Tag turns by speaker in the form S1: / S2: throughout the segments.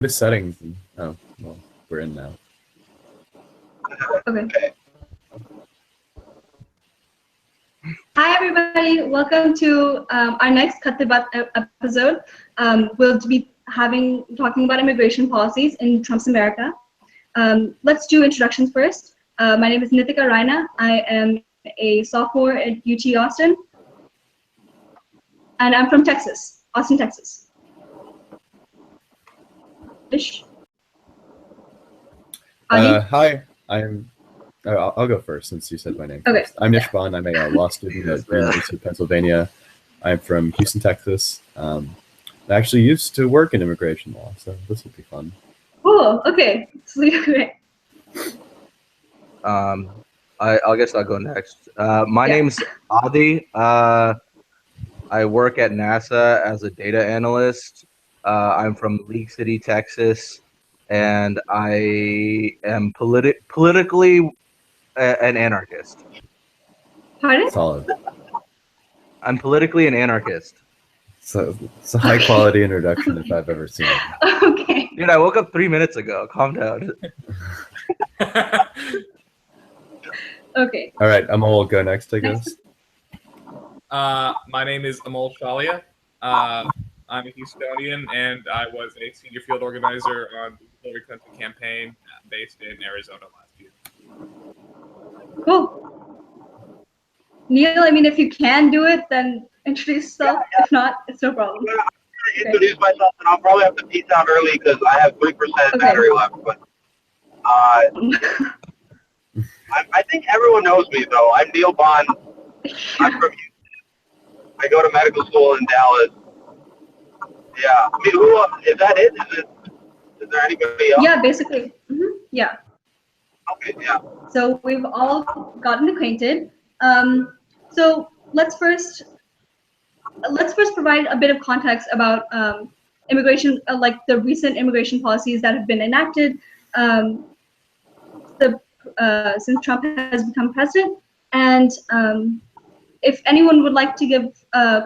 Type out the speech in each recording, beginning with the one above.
S1: the settings. Oh, well, we're in now.
S2: Okay. Hi, everybody. Welcome to our next Kath-e-baath episode. We'll be talking about immigration policies in Trump's America. Let's do introductions first. My name is Nithika Raina. I am a sophomore at UT Austin, and I'm from Texas, Austin, Texas. Ish.
S1: Hi, I'll go first since you said my name
S2: Okay.
S1: first. I'm Nish Bond. I'm a law student at the University of Pennsylvania. I'm from Houston, Texas. I actually used to work in immigration law, so this will be fun.
S2: Cool. Okay. Great.
S3: I guess I'll go next. My name's Adi. I work at NASA as a data analyst. I'm from League City, Texas, and I am politically an anarchist.
S2: Pardon?
S1: Solid.
S3: I'm politically an anarchist.
S1: So it's a high quality introduction if I've ever seen it.
S2: Okay.
S3: Dude, I woke up 3 minutes ago. Calm down.
S2: Okay.
S1: All right, Amol will go next, I guess.
S4: My name is Amol Shalia. I'm a Houstonian, and I was a senior field organizer on the Hillary Clinton campaign based in Arizona last year.
S2: Cool. Neil, I mean, if you can do it, then introduce yourself.
S5: Yeah.
S2: If not, it's no problem.
S5: I'm gonna introduce myself, and I'll probably have to peace out early because I have 3% battery left. But I think everyone knows me, though. I'm Neil Bond. I'm from Houston. I go to medical school in Dallas. Yeah. I mean, is that it? Is there anybody else?
S2: Yeah, basically. Yeah.
S5: Okay, yeah.
S2: So we've all gotten acquainted. So let's first provide a bit of context about immigration, like the recent immigration policies that have been enacted since Trump has become president. And if anyone would like to give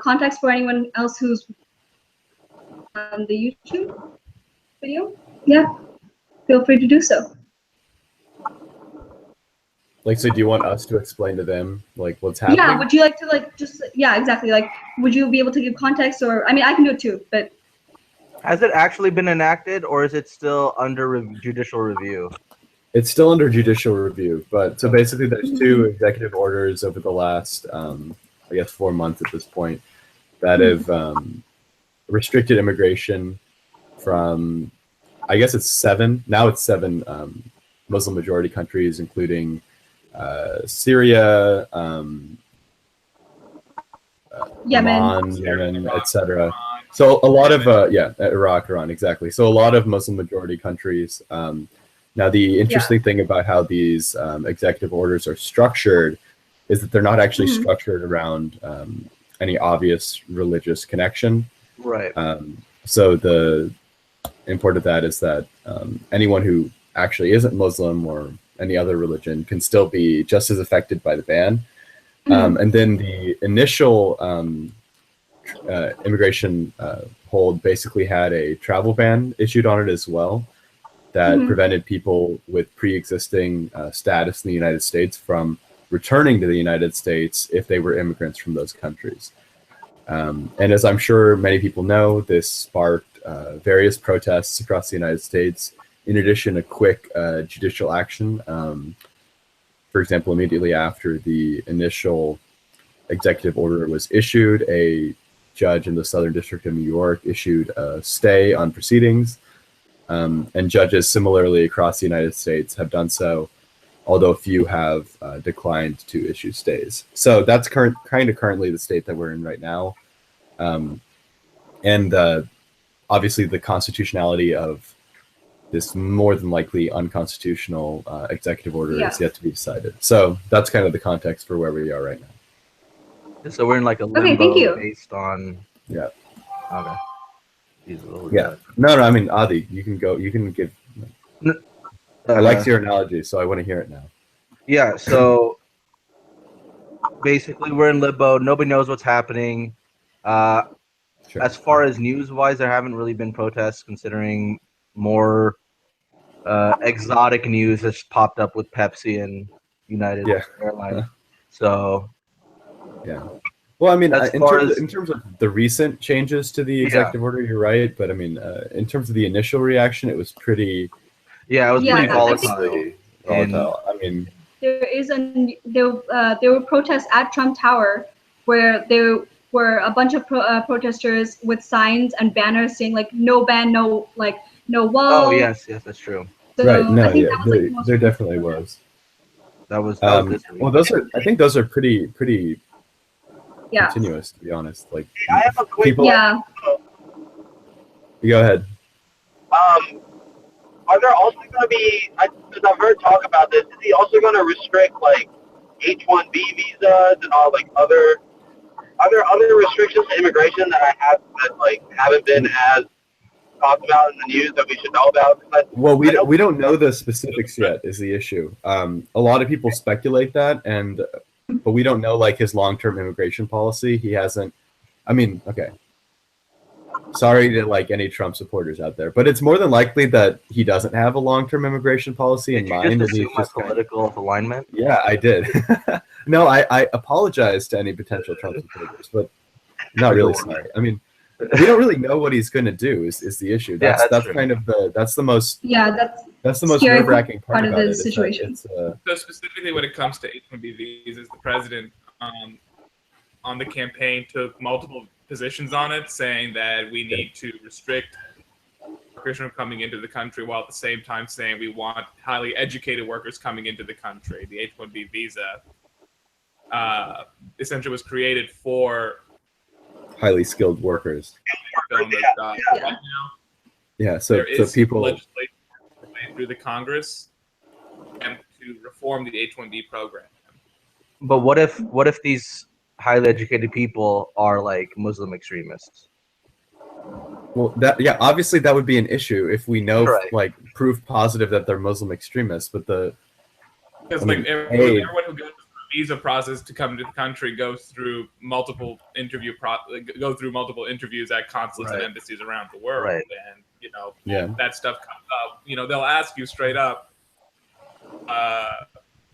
S2: context for anyone else who's on the YouTube video, yeah, feel free to do so.
S1: Like, so do you want us to explain to them, like, what's happening?
S2: Yeah, would you like to, like, just, yeah, exactly. Like, would you be able to give context, or, I mean, I can do it too, but.
S3: Has it actually been enacted, or is it still under judicial review?
S1: It's still under judicial review, but so basically there's two executive orders over the last, I guess, 4 months at this point that have restricted immigration from, I guess it's seven Muslim majority countries, including Syria, Yemen, etc. So a lot of Iraq, Iran, exactly. So a lot of Muslim majority countries. Now the interesting thing about how these executive orders are structured is that they're not actually structured around any obvious religious connection.
S3: Right.
S1: So the import of that is that anyone who actually isn't Muslim or any other religion can still be just as affected by the ban. And then the initial immigration hold basically had a travel ban issued on it as well that prevented people with pre-existing status in the United States from returning to the United States if they were immigrants from those countries. And as I'm sure many people know, this sparked various protests across the United States. In addition, a quick judicial action. For example, immediately after the initial executive order was issued, a judge in the Southern District of New York issued a stay on proceedings. And judges similarly across the United States have done so, although few have declined to issue stays. So that's currently the state that we're in right now. And obviously the constitutionality of this more than likely unconstitutional executive order is yet to be decided. So that's kind of the context for where we are right now.
S3: So we're in like a limbo based on.
S1: Yeah.
S3: Okay.
S1: No, I mean, Adi, you can go. You can give. I liked your analogy, so I want to hear it now.
S3: Yeah. So basically, we're in limbo. Nobody knows what's happening. As far as news-wise, there haven't really been protests, considering more exotic news has popped up with Pepsi and United Airlines. So
S1: yeah. Well, I mean,
S3: As
S1: in
S3: far
S1: terms of the recent changes to the executive order, you're right. But I mean, in terms of the initial reaction, it was pretty.
S3: Yeah, it was pretty
S2: I
S3: volatile.
S1: Volatile. I mean,
S2: there were protests at Trump Tower where there were a bunch of protesters with signs and banners saying like no ban, no wall.
S3: Oh yes, that's true.
S2: So
S1: right? No,
S2: I think
S1: yeah,
S2: that was, like, the most
S1: there definitely was.
S3: That was
S1: Well,
S3: this week.
S1: I think those are pretty
S2: yeah.
S1: continuous, to be honest. Like,
S5: I have a quick
S1: people.
S2: Yeah.
S1: You go ahead.
S5: Are there also going to be, because I've heard talk about this, is he also going to restrict like H-1B visas and all like are there other restrictions to immigration that haven't been as talked about in the news that we should know about?
S1: Well, we don't know the specifics yet is the issue. A lot of people speculate that, but we don't know like his long-term immigration policy. He hasn't. I mean, okay. Sorry to like any Trump supporters out there, but it's more than likely that he doesn't have a long-term immigration policy in mind.
S3: Did you just assume my political alignment?
S1: Yeah, I did. No, I apologize to any potential Trump supporters, but not really sorry. I mean, we don't really know what he's going to do. Is the issue? That's kind of the most that's the most nerve-wracking part of the situation.
S4: So specifically, when it comes to H-1B visas, the president on the campaign took multiple positions on it, saying that we need to restrict workers from coming into the country, while at the same time saying we want highly educated workers coming into the country. The H-1B visa essentially was created for
S1: highly skilled workers. Yeah, so people
S4: legislation through the Congress and to reform the H-1B program.
S3: But what if these highly educated people are like Muslim extremists?
S1: Well, obviously that would be an issue if we know like proof positive that they're Muslim extremists. But
S4: everyone who goes through the visa process to come to the country goes through multiple interviews at consulates and embassies around the world, and that stuff comes up. They'll ask you straight up,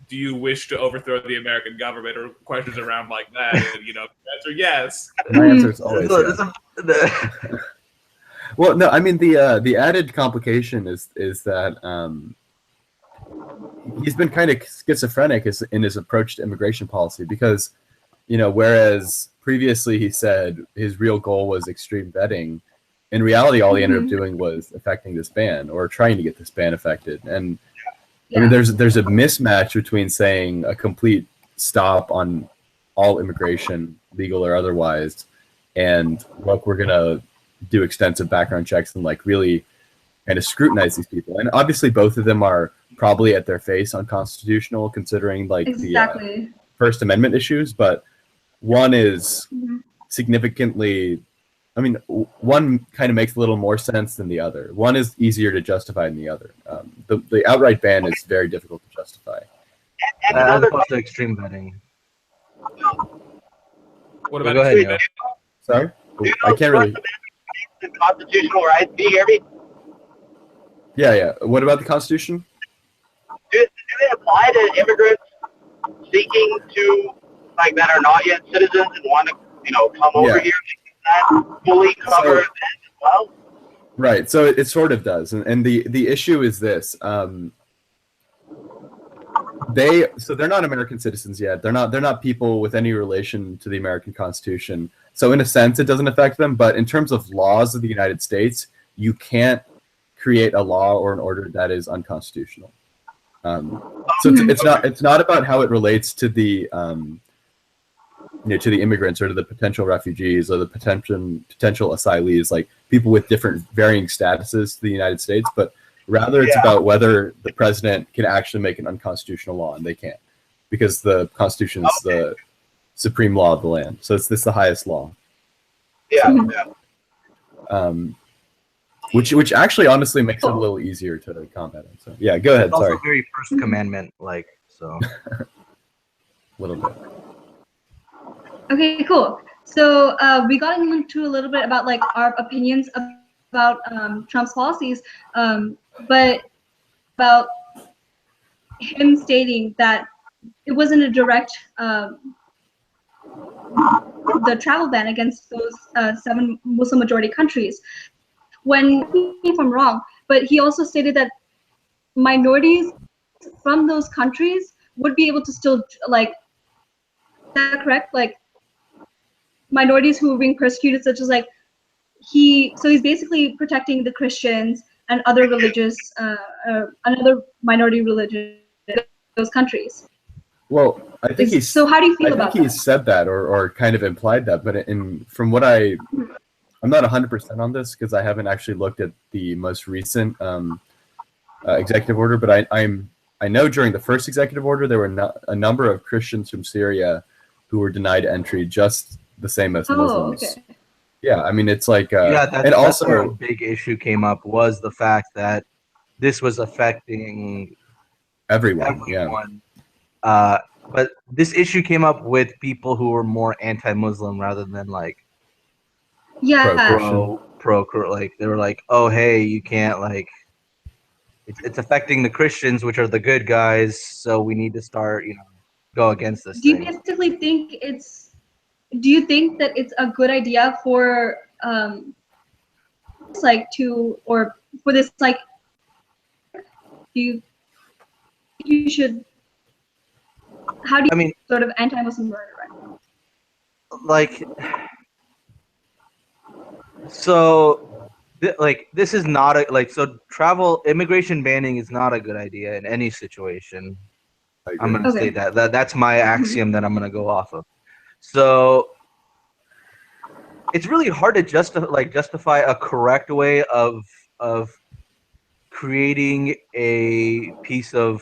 S4: do you wish to overthrow the American government, or questions around like that? And answer yes.
S1: My answer is always yes. Well, no, I mean the added complication is that he's been kind of schizophrenic in his approach to immigration policy, because whereas previously he said his real goal was extreme vetting, in reality all he ended up doing was effecting this ban, or trying to get this ban effected. And I mean, there's a mismatch between saying a complete stop on all immigration, legal or otherwise, and look, we're gonna do extensive background checks and like really kind of scrutinize these people. And obviously, both of them are probably at their face unconstitutional, considering like the First Amendment issues. But one is significantly. I mean, one kind of makes a little more sense than the other. One is easier to justify than the other. The outright ban is very difficult to justify.
S3: As opposed to extreme vetting.
S4: What about?
S3: Go ahead, Neil.
S1: Sorry, I can't really.
S5: Constitutional rights. Do you hear me?
S1: Yeah. What about the Constitution?
S5: Do they apply to immigrants seeking to that are not yet citizens and want to come over here? That fully covered as well?
S1: Right. So it sort of does, and the issue is this: they're not American citizens yet. They're not people with any relation to the American Constitution. So in a sense, it doesn't affect them. But in terms of laws of the United States, you can't create a law or an order that is unconstitutional. So it's not about how it relates to the to the immigrants or to the potential refugees or the potential asylees, like people with different varying statuses to the United States, but rather it's about whether the president can actually make an unconstitutional law, and they can't, because the Constitution is the supreme law of the land. So it's the highest law. Which actually honestly makes it a little easier to combat it. So yeah, go ahead.
S3: It's
S1: Sorry.
S3: also very First Commandment like, so.
S1: A little bit.
S2: Okay, cool. So we got into a little bit about like our opinions about Trump's policies, but about him stating that it wasn't a direct the travel ban against those 7 Muslim majority countries. When, if I'm wrong, but he also stated that minorities from those countries would be able to still, like, is that correct? Like, minorities who are being persecuted, such as, like, so he's basically protecting the Christians and other religious, another minority religion in those countries.
S1: Well, I think he's.
S2: So how do you feel about
S1: that? I think he said that, or kind of implied that. But from what I'm not 100% on this because I haven't actually looked at the most recent executive order. But I know during the first executive order there were a number of Christians from Syria who were denied entry, just the same as Muslims.
S2: Okay.
S1: Yeah, I mean it's like
S3: that's also where a big issue came up was the fact that this was affecting
S1: everyone. Yeah.
S3: But this issue came up with people who were more anti-Muslim rather than like pro like they were like, oh hey, you can't like it's affecting the Christians, which are the good guys, so we need to start go against this.
S2: Do you basically think do you think that it's a good idea for for this like you should how do you sort of anti-Muslim murder right now?
S3: Like so this is not immigration banning is not a good idea in any situation. I'm gonna say that's my axiom that I'm gonna go off of. So it's really hard to justify a correct way of creating a piece of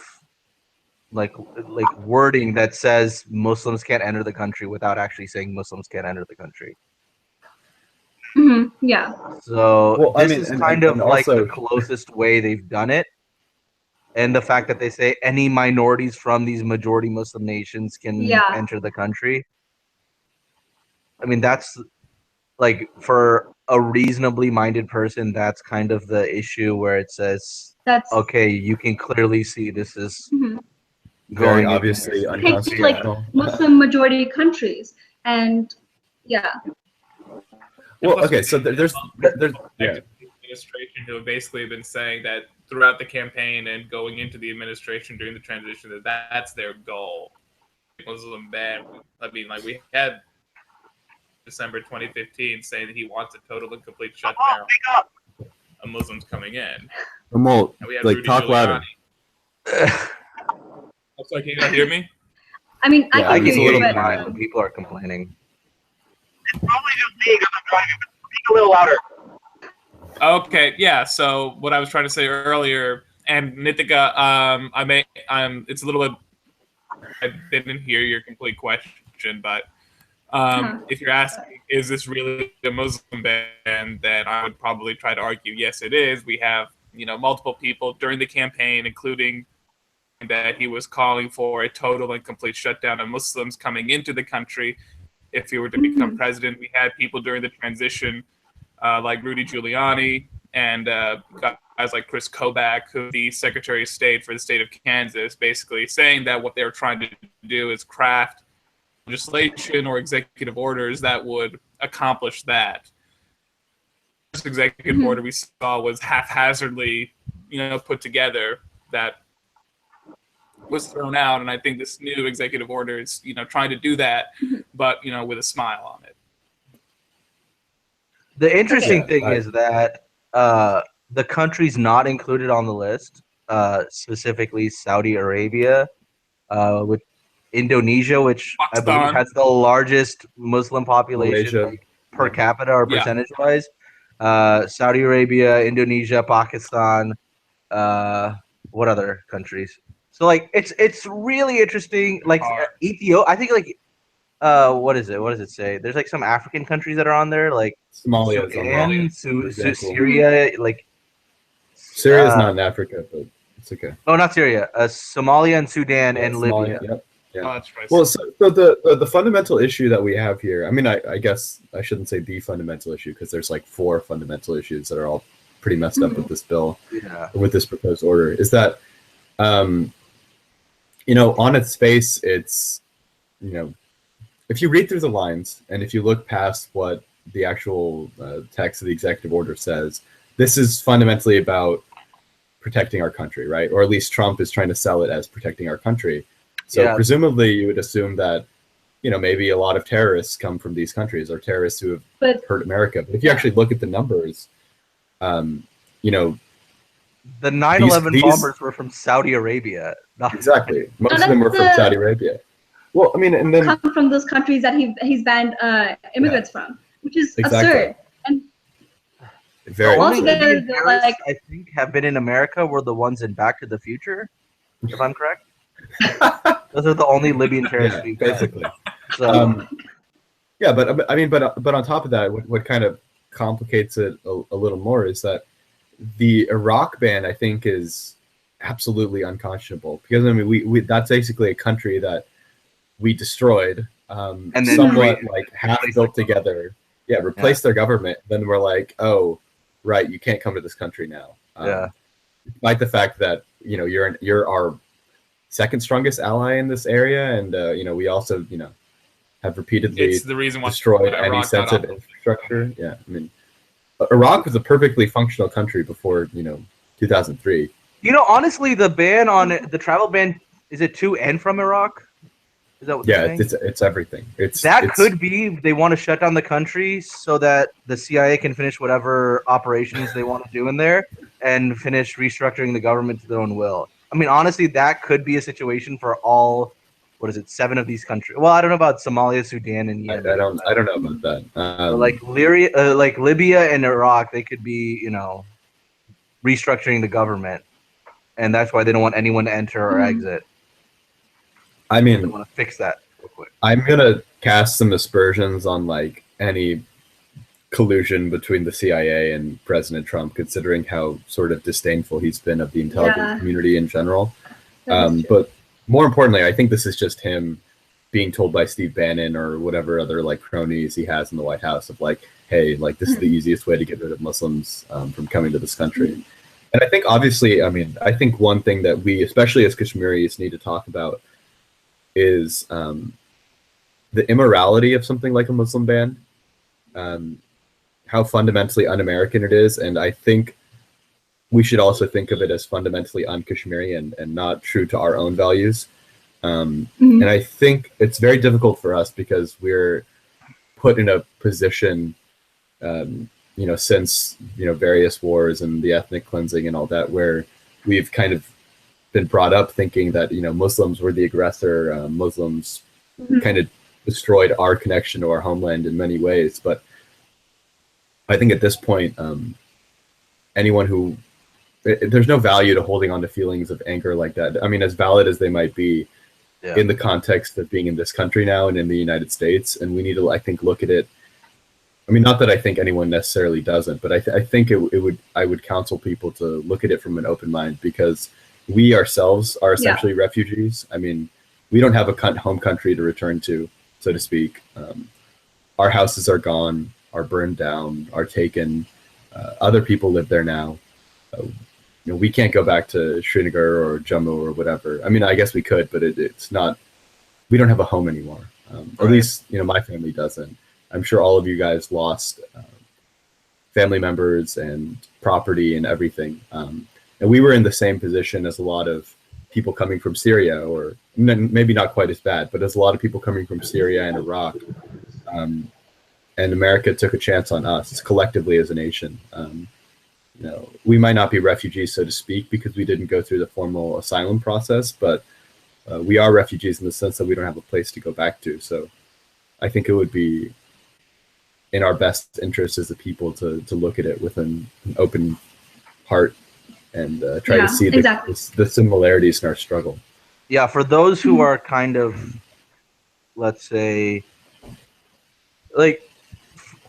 S3: like wording that says Muslims can't enter the country without actually saying Muslims can't enter the country.
S2: Yeah.
S3: So this is kind of like the closest way they've done it. And the fact that they say any minorities from these majority Muslim nations can enter the country. I mean, that's like for a reasonably minded person, that's kind of the issue where it says, okay, you can clearly see this is
S1: very obviously unconstitutional.
S2: Like Muslim majority countries, and
S1: well, okay, so there's
S4: administration who have basically been saying that throughout the campaign and going into the administration during the transition that's their goal. Muslim ban. I mean, like we had December 2015 saying that he wants a total and complete shutdown of Muslims coming in.
S1: Well, like talk louder.
S4: I'm sorry, can you not hear me?
S2: I mean, I can hear you,
S3: but people are complaining.
S5: It's probably just me because I'm driving, but speak a little louder.
S4: Okay, yeah. So what I was trying to say earlier, and Nithika, it's a little bit. I didn't hear your complete question, but if you're asking, is this really a Muslim ban? Then I would probably try to argue, yes, it is. We have multiple people during the campaign, including that he was calling for a total and complete shutdown of Muslims coming into the country if he were to become president. We had people during the transition like Rudy Giuliani and guys like Chris Kobach, who the Secretary of State for the state of Kansas, basically saying that what they're trying to do is craft legislation or executive orders that would accomplish that. This executive order we saw was haphazardly, put together that was thrown out, and I think this new executive order is, trying to do that, but with a smile on it.
S3: The interesting thing is that the countries not included on the list, specifically Saudi Arabia, with Indonesia, which I believe has the largest Muslim population per capita or percentage-wise. Saudi Arabia, Indonesia, Pakistan. What other countries? So it's really interesting. Like Ethiopia, I think what does it say? There's like some African countries that are on there, like
S1: Somalia,
S3: Syria, like
S1: Syria is not in Africa, but it's okay.
S3: Oh, not Syria. Somalia and Sudan and Libya.
S1: Yep. Yeah.
S4: Oh, that's right.
S1: Well, so the fundamental issue that we have here, I mean, I guess I shouldn't say the fundamental issue because there's like 4 fundamental issues that are all pretty messed up with this bill, with this proposed order, is that, you know, on its face, it's, you know, if you read through the lines and if you look past what the actual text of the executive order says, this is fundamentally about protecting our country, right? Or at least Trump is trying to sell it as protecting our country. So presumably you would assume that, you know, maybe a lot of terrorists come from these countries or terrorists who have hurt America. But if you actually look at the numbers, you know,
S3: the 9/11 bombers were from Saudi Arabia.
S1: Exactly. Most of them were from Saudi Arabia. Well, I mean, and then
S2: come from those countries that he's banned immigrants from, which is absurd. And
S1: very
S2: altogether, like,
S3: I think have been in America were the ones in Back to the Future, if I'm correct. Those are the only Libyan terrorists we've
S1: basically.
S3: So,
S1: yeah, but I mean, but on top of that, what kind of complicates it a little more is that the Iraq ban, I think, is absolutely unconscionable because I mean, we that's basically a country that we destroyed, and then somewhat like half built together. Yeah, replace their government. Then we're like, oh, right, you can't come to this country now. Despite the fact that, you know, you're our second strongest ally in this area, and you know, we also, you know, have repeatedly destroyed any sense of infrastructure. Yeah, I mean, Iraq was a perfectly functional country before, you know, 2003.
S3: You know, honestly, the ban on the travel ban, is it to and from Iraq? Is that what
S1: it's everything.
S3: Could be they want to shut down the country so that the CIA can finish whatever operations they want to do in there and finish restructuring the government to their own will. I mean, honestly, that could be a situation for all, 7 of these countries. Well, I don't know about Somalia, Sudan, and Yemen.
S1: I don't know about that.
S3: Like Libya and Iraq, they could be, you know, restructuring the government, and that's why they don't want anyone to enter or exit.
S1: I mean,
S3: they want to fix that real quick.
S1: I'm gonna cast some aspersions on like any collusion between the CIA and President Trump, considering how sort of disdainful he's been of the intelligence community in general. But more importantly, I think this is just him being told by Steve Bannon or whatever other like cronies he has in the White House of like, hey, like this is the easiest way to get rid of Muslims from coming to this country. And I think obviously, I mean, I think one thing that we, especially as Kashmiris, need to talk about is the immorality of something like a Muslim ban, how fundamentally un-American it is. And I think we should also think of it as fundamentally un-Kashmiri and not true to our own values. And I think it's very difficult for us because we're put in a position, you know, since, you know, various wars and the ethnic cleansing and all that, where we've kind of been brought up thinking that, you know, Muslims were the aggressor, Muslims kind of destroyed our connection to our homeland in many ways. But I think at this point, anyone who, there's no value to holding on to feelings of anger like that. I mean, as valid as they might be in the context of being in this country now and in the United States, and we need to, I think, look at it. I mean, not that I think anyone necessarily doesn't, but I think I would counsel people to look at it from an open mind, because we ourselves are essentially refugees. I mean, we don't have a home country to return to, so to speak. Our houses are gone, are burned down, are taken. Other people live there now. You know, we can't go back to Srinagar or Jammu or whatever. I mean, I guess we could, but it's not. We don't have a home anymore. At least, you know, my family doesn't. I'm sure all of you guys lost family members and property and everything. And we were in the same position as a lot of people coming from Syria, or maybe not quite as bad, but as a lot of people coming from Syria and Iraq. And America took a chance on us collectively as a nation. You know, we might not be refugees, so to speak, because we didn't go through the formal asylum process, but we are refugees in the sense that we don't have a place to go back to. So I think it would be in our best interest as a people to look at it with an open heart and try to see the similarities in our struggle.
S3: Yeah, for those who are kind of, let's say, like,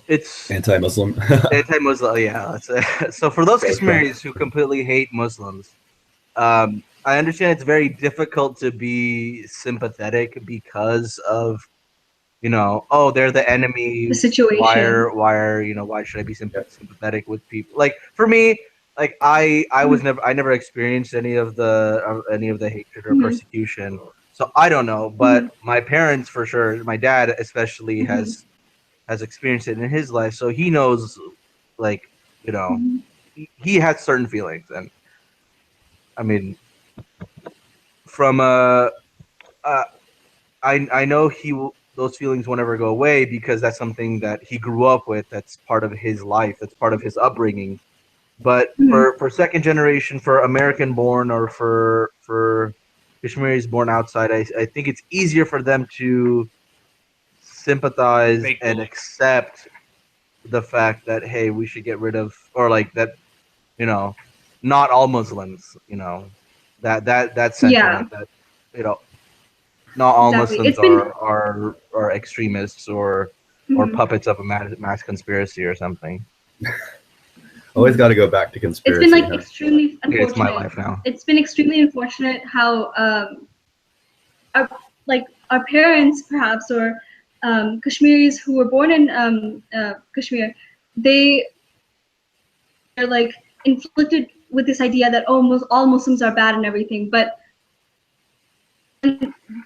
S3: it's
S1: anti-Muslim.
S3: Anti-Muslim, yeah. So for those Kashmiris who completely hate Muslims, I I understand it's very difficult to be sympathetic because of, oh, they're the enemy.
S2: The situation.
S3: Why should I be sympathetic with people? Like for me, like I never experienced any of the hatred or persecution, so I don't know. But my parents, for sure, my dad especially has experienced it in his life, so he knows, like, he has certain feelings, and I mean, from I know those feelings won't ever go away because that's something that he grew up with. That's part of his life. That's part of his upbringing. But for second generation, for American born, or for Kashmiris born outside, I think it's easier for them to sympathize and accept the fact that, hey, we should get rid of, or like that, not all Muslims, that sentiment, that, not all Muslims are extremists or puppets of a mass conspiracy or something.
S1: Always got to go back to conspiracy.
S2: It's been like extremely unfortunate.
S3: It's my life now.
S2: It's been extremely unfortunate how our parents, perhaps, or Kashmiris who were born in Kashmir, they are like inflicted with this idea that all Muslims are bad and everything, but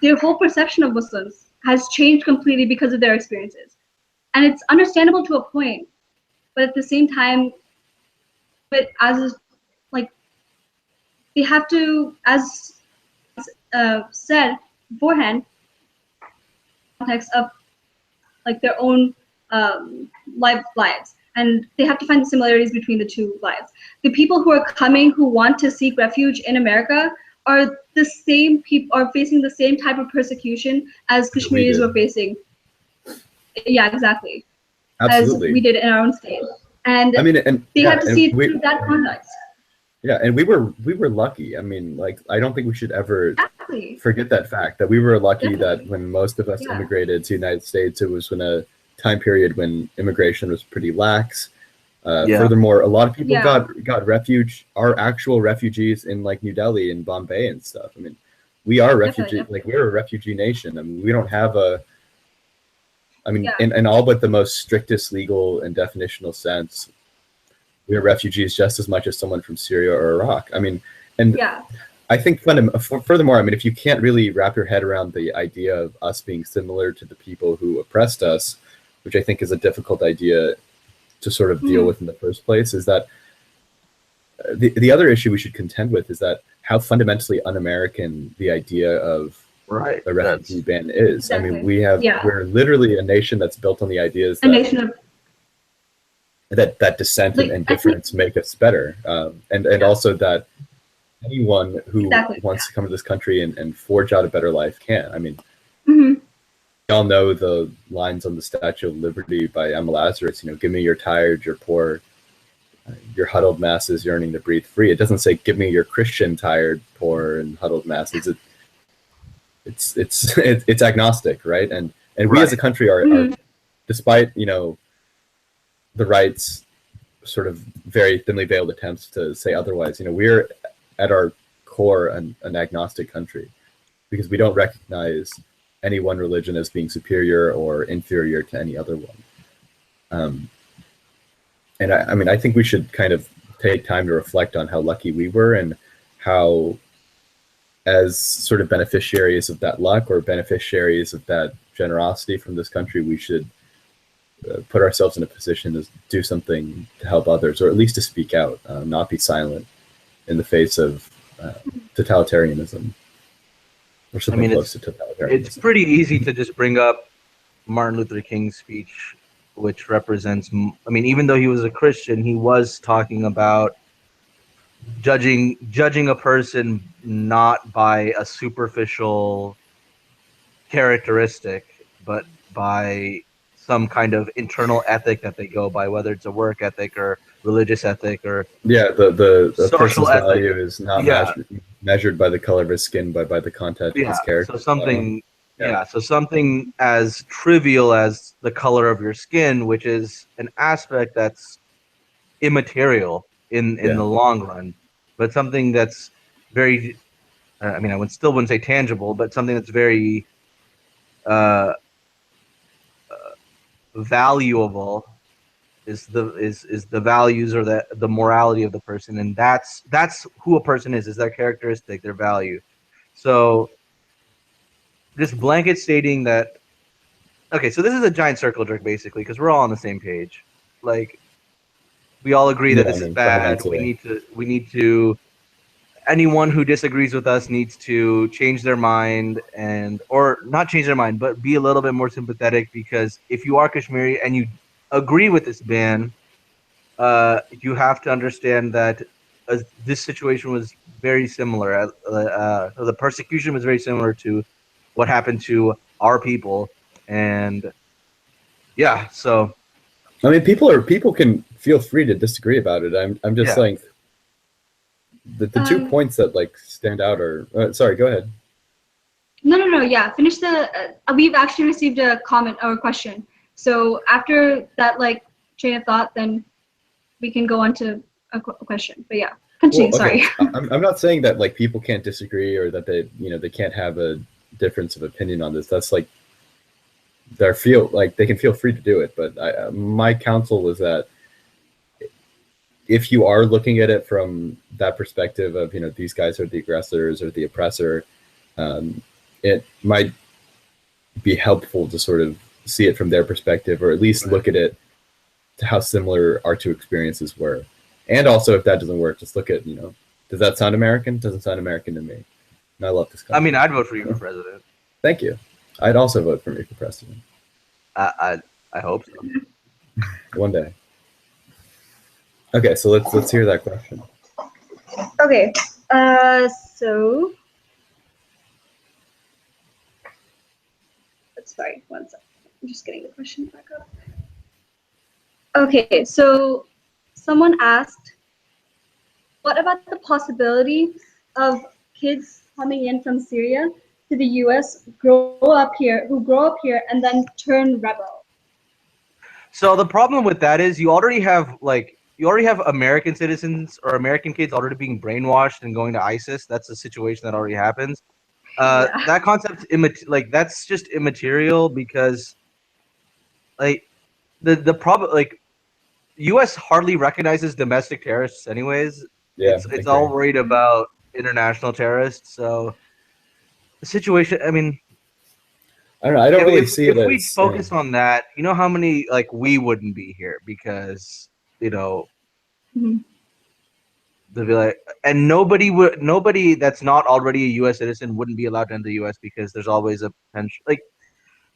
S2: their whole perception of Muslims has changed completely because of their experiences, and it's understandable to a point, but at the same time, but as like they have to, as said beforehand, context of like their own lives, and they have to find the similarities between the two lives. The people who are coming, who want to seek refuge in America, are the same people, are facing the same type of persecution as Kashmiris were facing. Yeah, exactly.
S1: Absolutely.
S2: As we did in our own state. And
S1: I mean, and
S2: they have to see it through that context.
S1: Yeah, and we were lucky. I mean, like, I don't think we should ever forget that fact, that we were lucky that when most of us immigrated to the United States, it was in a time period when immigration was pretty lax. Furthermore, a lot of people got refuge, are actual refugees in like New Delhi and Bombay and stuff. I mean, we are refugees, like we're a refugee nation. I mean, we don't have in all but the most strictest legal and definitional sense, we're refugees just as much as someone from Syria or Iraq. I mean, and I think furthermore, I mean, if you can't really wrap your head around the idea of us being similar to the people who oppressed us, which I think is a difficult idea to sort of deal with in the first place, is that the other issue we should contend with is that how fundamentally un-American the idea of a refugee ban is.
S2: Exactly.
S1: I mean, we're literally a nation that's built on the ideas that dissent and difference make us better, and also that anyone who wants to come to this country and forge out a better life can. I mean, we all know the lines on the Statue of Liberty by Emma Lazarus. Give me your tired, your poor, your huddled masses yearning to breathe free. It doesn't say give me your Christian tired, poor, and huddled masses. It's agnostic, right? And we as a country are despite the right's sort of very thinly veiled attempts to say otherwise, we're at our core an agnostic country, because we don't recognize any one religion as being superior or inferior to any other one. And I mean, I think we should kind of take time to reflect on how lucky we were, and how, as sort of beneficiaries of that luck or beneficiaries of that generosity from this country, we should put ourselves in a position to do something to help others, or at least to speak out, not be silent in the face of totalitarianism, or something close to totalitarianism.
S3: It's pretty easy to just bring up Martin Luther King's speech, which represents, I mean, even though he was a Christian, he was talking about judging a person not by a superficial characteristic, but by some kind of internal ethic that they go by, whether it's a work ethic or religious ethic or
S1: the person's
S3: ethic.
S1: value is not measured by the color of his skin, but by the content of his character.
S3: So something so something as trivial as the color of your skin, which is an aspect that's immaterial in the long run, but something that's very I mean, still wouldn't say tangible, but something that's very valuable is the values or the morality of the person, and that's who a person is their characteristic, their value. So just blanket stating that, okay, so this is a giant circle jerk basically, because we're all on the same page. Like, we all agree that this is bad. We need to anyone who disagrees with us needs to change their mind, or not change their mind, but be a little bit more sympathetic, because if you are Kashmiri and you agree with this ban, you have to understand that this situation was very similar. The persecution was very similar to what happened to our people, and yeah. So,
S1: I mean, people can feel free to disagree about it. I'm just saying the 2 points that like stand out are. Sorry, go ahead.
S2: No. Yeah, finish the. We've actually received a comment or a question. So after that, like, train of thought, then we can go on to a question. But yeah, continue.
S1: Well, okay.
S2: Sorry.
S1: I'm not saying that like people can't disagree or that they can't have a difference of opinion on this. That's like they can feel free to do it. But my counsel was that if you are looking at it from that perspective of these guys are the aggressors or the oppressor, it might be helpful to sort of see it from their perspective, or at least look at it to how similar our two experiences were. And also, if that doesn't work, just look at, does that sound American? Doesn't sound American to me. And I love this country.
S3: I mean, I'd vote for you for president.
S1: Thank you. I'd also vote for me for president.
S3: I hope so.
S1: One day. Okay, so let's hear that question.
S2: Okay. So. Sorry, one second. I'm just getting the question back up. Okay, so someone asked, what about the possibility of kids coming in from Syria to the U.S. who grow up here, and then turn rebel?
S3: So the problem with that is you already have American citizens or American kids already being brainwashed and going to ISIS. That's a situation that already happens. That concept, that's just immaterial, because like the problem, like, U.S. hardly recognizes domestic terrorists anyways.
S1: Yeah,
S3: it's all worried about international terrorists. So the situation, I mean,
S1: I don't know. I don't really see it as.
S3: If we focus on that, how many we wouldn't be here, because
S2: Mm-hmm.
S3: they'd be like, and nobody that's not already a U.S. citizen wouldn't be allowed to enter the U.S. because there's always a potential. Like,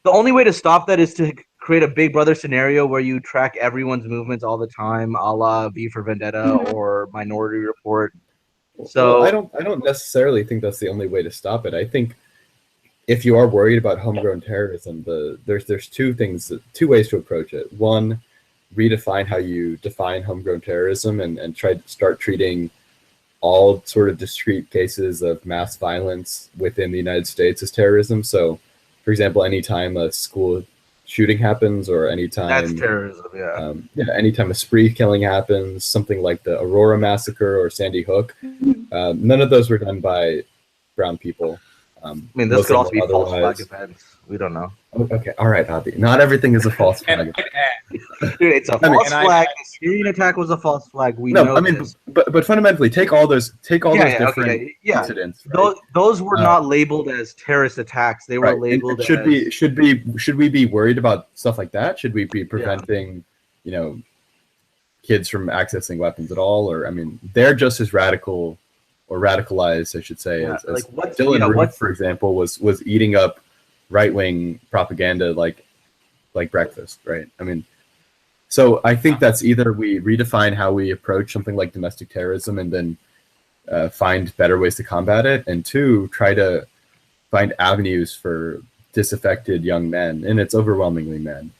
S3: the only way to stop that is to create a Big Brother scenario where you track everyone's movements all the time, a la V for Vendetta or Minority Report. So
S1: well, I don't necessarily think that's the only way to stop it. I think if you are worried about homegrown terrorism, there's two ways to approach it. One, redefine how you define homegrown terrorism and try to start treating all sort of discrete cases of mass violence within the United States as terrorism. So, for example, anytime a school shooting happens, or anytime
S3: that's terrorism,
S1: anytime a spree killing happens, something like the Aurora massacre or Sandy Hook, none of those were done by brown people.
S3: I mean, this could also be false flag events. We don't know.
S1: Okay, all right, Adi. Not everything is a false flag.
S3: Dude, it's a false flag. The Syrian attack was a false flag. We know.
S1: I mean,
S3: this.
S1: but fundamentally, take all those different incidents.
S3: Right? Those were not labeled as terrorist attacks. They were labeled.
S1: Should we be worried about stuff like that? Should we be preventing, kids from accessing weapons at all? Or, I mean, they're just as radical or radicalized, I should say, as Dylan Roof, for example, was eating up right-wing propaganda like breakfast, right? I mean, so I think that's either we redefine how we approach something like domestic terrorism and then find better ways to combat it, and two, try to find avenues for disaffected young men, and it's overwhelmingly men,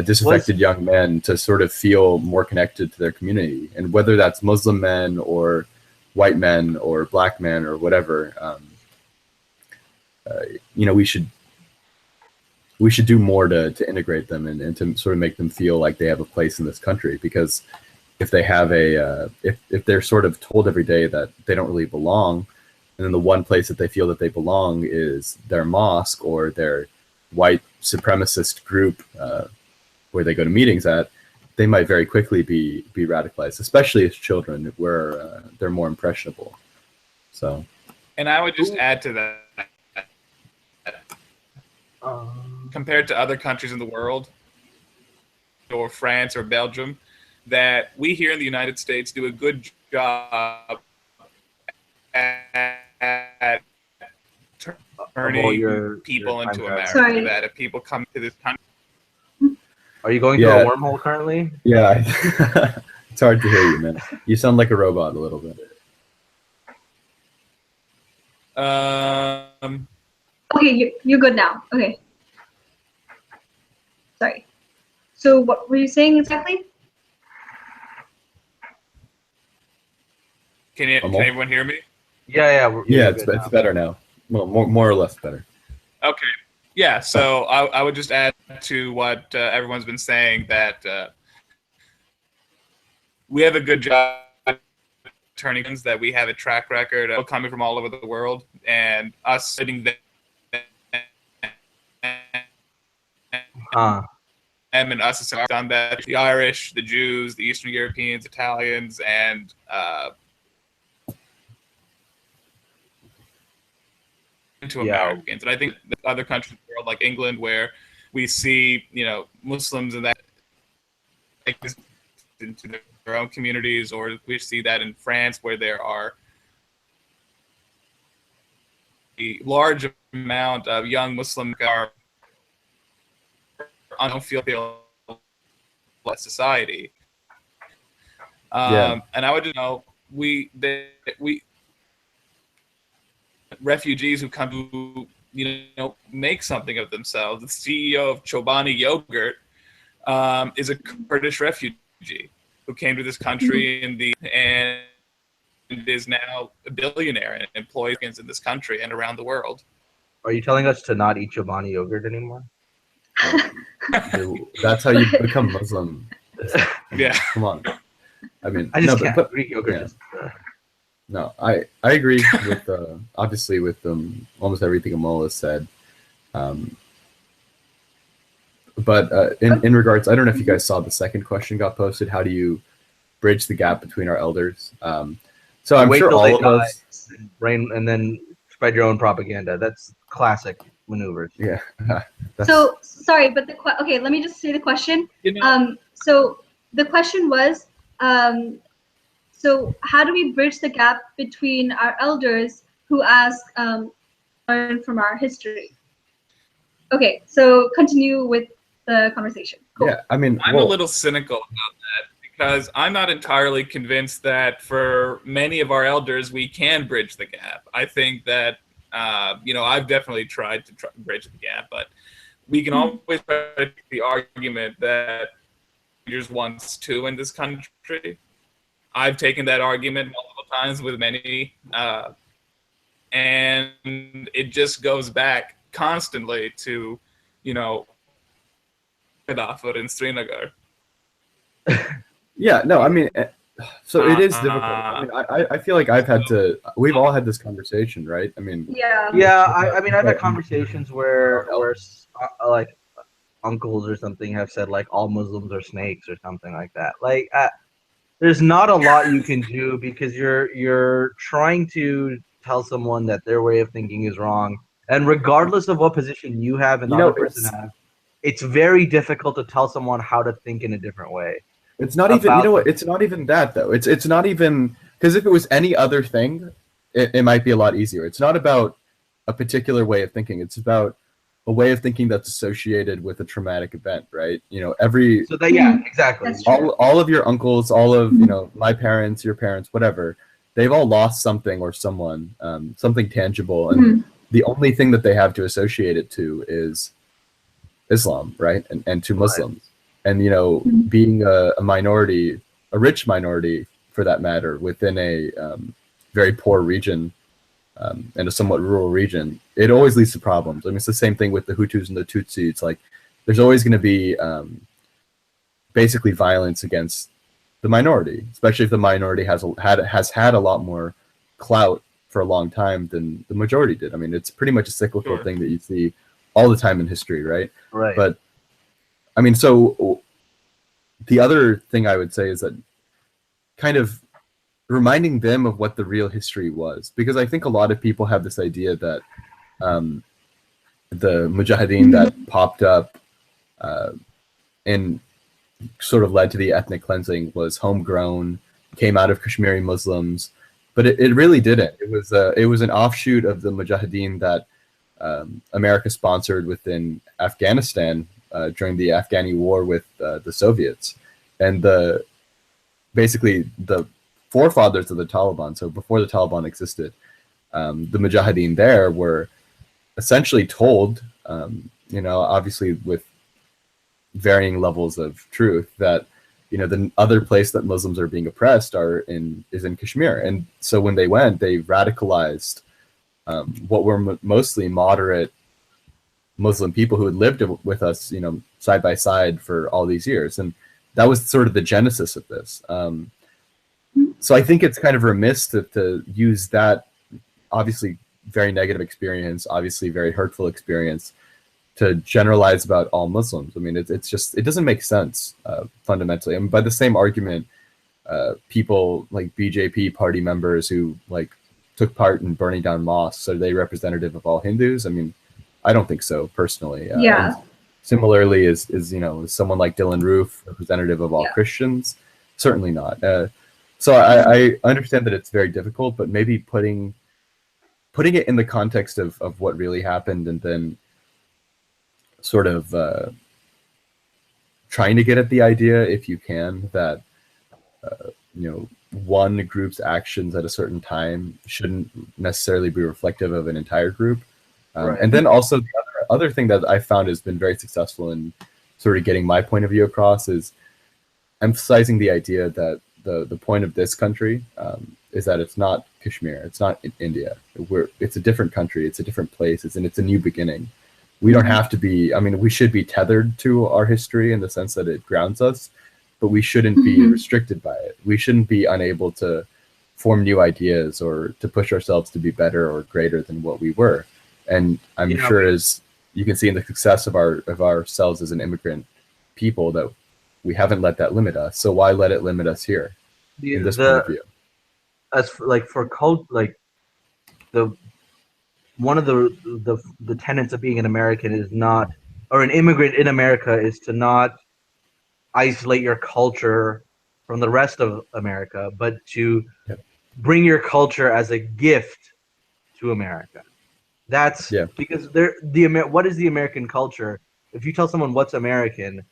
S1: disaffected young men to sort of feel more connected to their community, and whether that's Muslim men or white men or black men or whatever, we should do more to integrate them and to sort of make them feel like they have a place in this country. Because if they have if they're sort of told every day that they don't really belong, and then the one place that they feel that they belong is their mosque or their white supremacist group where they go to meetings at, they might very quickly be radicalized, especially as children, where they're more impressionable. So,
S4: and I would just add to that, compared to other countries in the world, or France or Belgium, that we here in the United States do a good job at turning people into America.
S2: Sorry.
S4: That if people come to this country,
S3: are you going through a wormhole currently?
S1: Yeah, it's hard to hear you, man. You sound like a robot a little bit.
S2: Okay, you're good now. Okay. Sorry. So what were you saying exactly?
S4: Can everyone hear me?
S3: Yeah.
S1: It's better now. Well, more or less better.
S4: Okay. Yeah. So I would just add to what everyone's been saying, that we have a good job turning things, that we have a track record of coming from all over the world, and us sitting there and us have done that. The Irish, the Jews, the Eastern Europeans, Italians, and into Americans. And I think other countries in the world, like England, where we see, Muslims and that into their own communities, or we see that in France, where there are a large amount of young Muslims are don't feel society. And I would we refugees who come to make something of themselves. The CEO of Chobani Yogurt is a Kurdish refugee who came to this country and is now a billionaire and employs in this country and around the world.
S3: Are you telling us to not eat Chobani yogurt anymore?
S1: That's how you become Muslim.
S4: Yeah.
S1: Come on. I mean,
S3: I just can't. Greek yogurt.
S1: Yeah. No, I agree with obviously with almost everything Amol has said. But in regards, I don't know if you guys saw the second question got posted. How do you bridge the gap between our elders? So I'm sure all of us
S3: and then spread your own propaganda. That's classic maneuvers.
S1: Yeah.
S2: So sorry, but okay, let me just say the question. So the question was, so how do we bridge the gap between our elders who ask, learn from our history? Okay, so continue with the conversation. Cool.
S1: Yeah, I mean,
S4: I'm a little cynical about that, because I'm not entirely convinced that for many of our elders we can bridge the gap. I think that I've definitely tried to bridge the gap, but we can always try to make the argument that leaders wants to in this country. I've taken that argument multiple times with many, and it just goes back constantly to, Kath-e-baath in Srinagar.
S1: Yeah, no, I mean, so it is difficult. I mean, I feel like we've all had this conversation, right? I mean,
S3: I mean, I've had conversations where like uncles or something have said like all Muslims are snakes or something like that. Like, there's not a lot you can do, because you're trying to tell someone that their way of thinking is wrong, and regardless of what position you have and the other person has, it's very difficult to tell someone how to think in a different way.
S1: It's not even, it's not even that though. It's not even, because if it was any other thing, it might be a lot easier. It's not about a particular way of thinking. It's about a way of thinking that's associated with a traumatic event, right?
S3: Exactly.
S1: All of your uncles, all of, my parents, your parents, whatever, they've all lost something or someone, something tangible. And the only thing that they have to associate it to is Islam, right? And to Muslims. And, being a minority, a rich minority for that matter, within a very poor region and a somewhat rural region, it always leads to problems. I mean, it's the same thing with the Hutus and the Tutsi. It's like there's always going to be basically violence against the minority, especially if the minority has had a lot more clout for a long time than the majority did. I mean, it's pretty much a cyclical
S4: Sure.
S1: thing that you see all the time in history, right?
S3: Right.
S1: But I mean, so the other thing I would say is that kind of reminding them of what the real history was, because I think a lot of people have this idea that the mujahideen that popped up and sort of led to the ethnic cleansing was homegrown, came out of Kashmiri Muslims, but it really didn't. It was an offshoot of the mujahideen that America sponsored within Afghanistan during the Afghani war with the Soviets, and basically the forefathers of the Taliban. So before the Taliban existed, the mujahideen there were essentially told, obviously with varying levels of truth, that the other place that Muslims are being oppressed is in Kashmir. And so when they went, they radicalized what were mostly moderate Muslim people who had lived with us, side by side for all these years. And that was sort of the genesis of this. So I think it's kind of remiss to use that obviously very negative experience, obviously very hurtful experience, to generalize about all Muslims. I mean, it's just, it doesn't make sense fundamentally. I mean, by the same argument, people like BJP party members who like took part in burning down mosques, are they representative of all Hindus? I mean, I don't think so personally.
S2: Yeah.
S1: And similarly, is someone like Dylan Roof representative of all Christians? Certainly not. So I understand that it's very difficult, but maybe putting it in the context of what really happened, and then sort of trying to get at the idea, if you can, that one group's actions at a certain time shouldn't necessarily be reflective of an entire group. Right. And then also the other thing that I found has been very successful in sort of getting my point of view across is emphasizing the idea that the point of this country is that it's not Kashmir, it's not India. It's a different country, it's a different place, it's a new beginning. We don't have to be, I mean, we should be tethered to our history in the sense that it grounds us, but we shouldn't be restricted by it. We shouldn't be unable to form new ideas or to push ourselves to be better or greater than what we were. And I'm sure, as you can see in the success of ourselves as an immigrant people, that we haven't let that limit us. So why let it limit us here in this point of view?
S3: As for, like, for cult, like one of the tenets of being an American is not, or an immigrant in America is to not isolate your culture from the rest of America, but to bring your culture as a gift to America. That's because what is the American culture? If you tell someone what's American,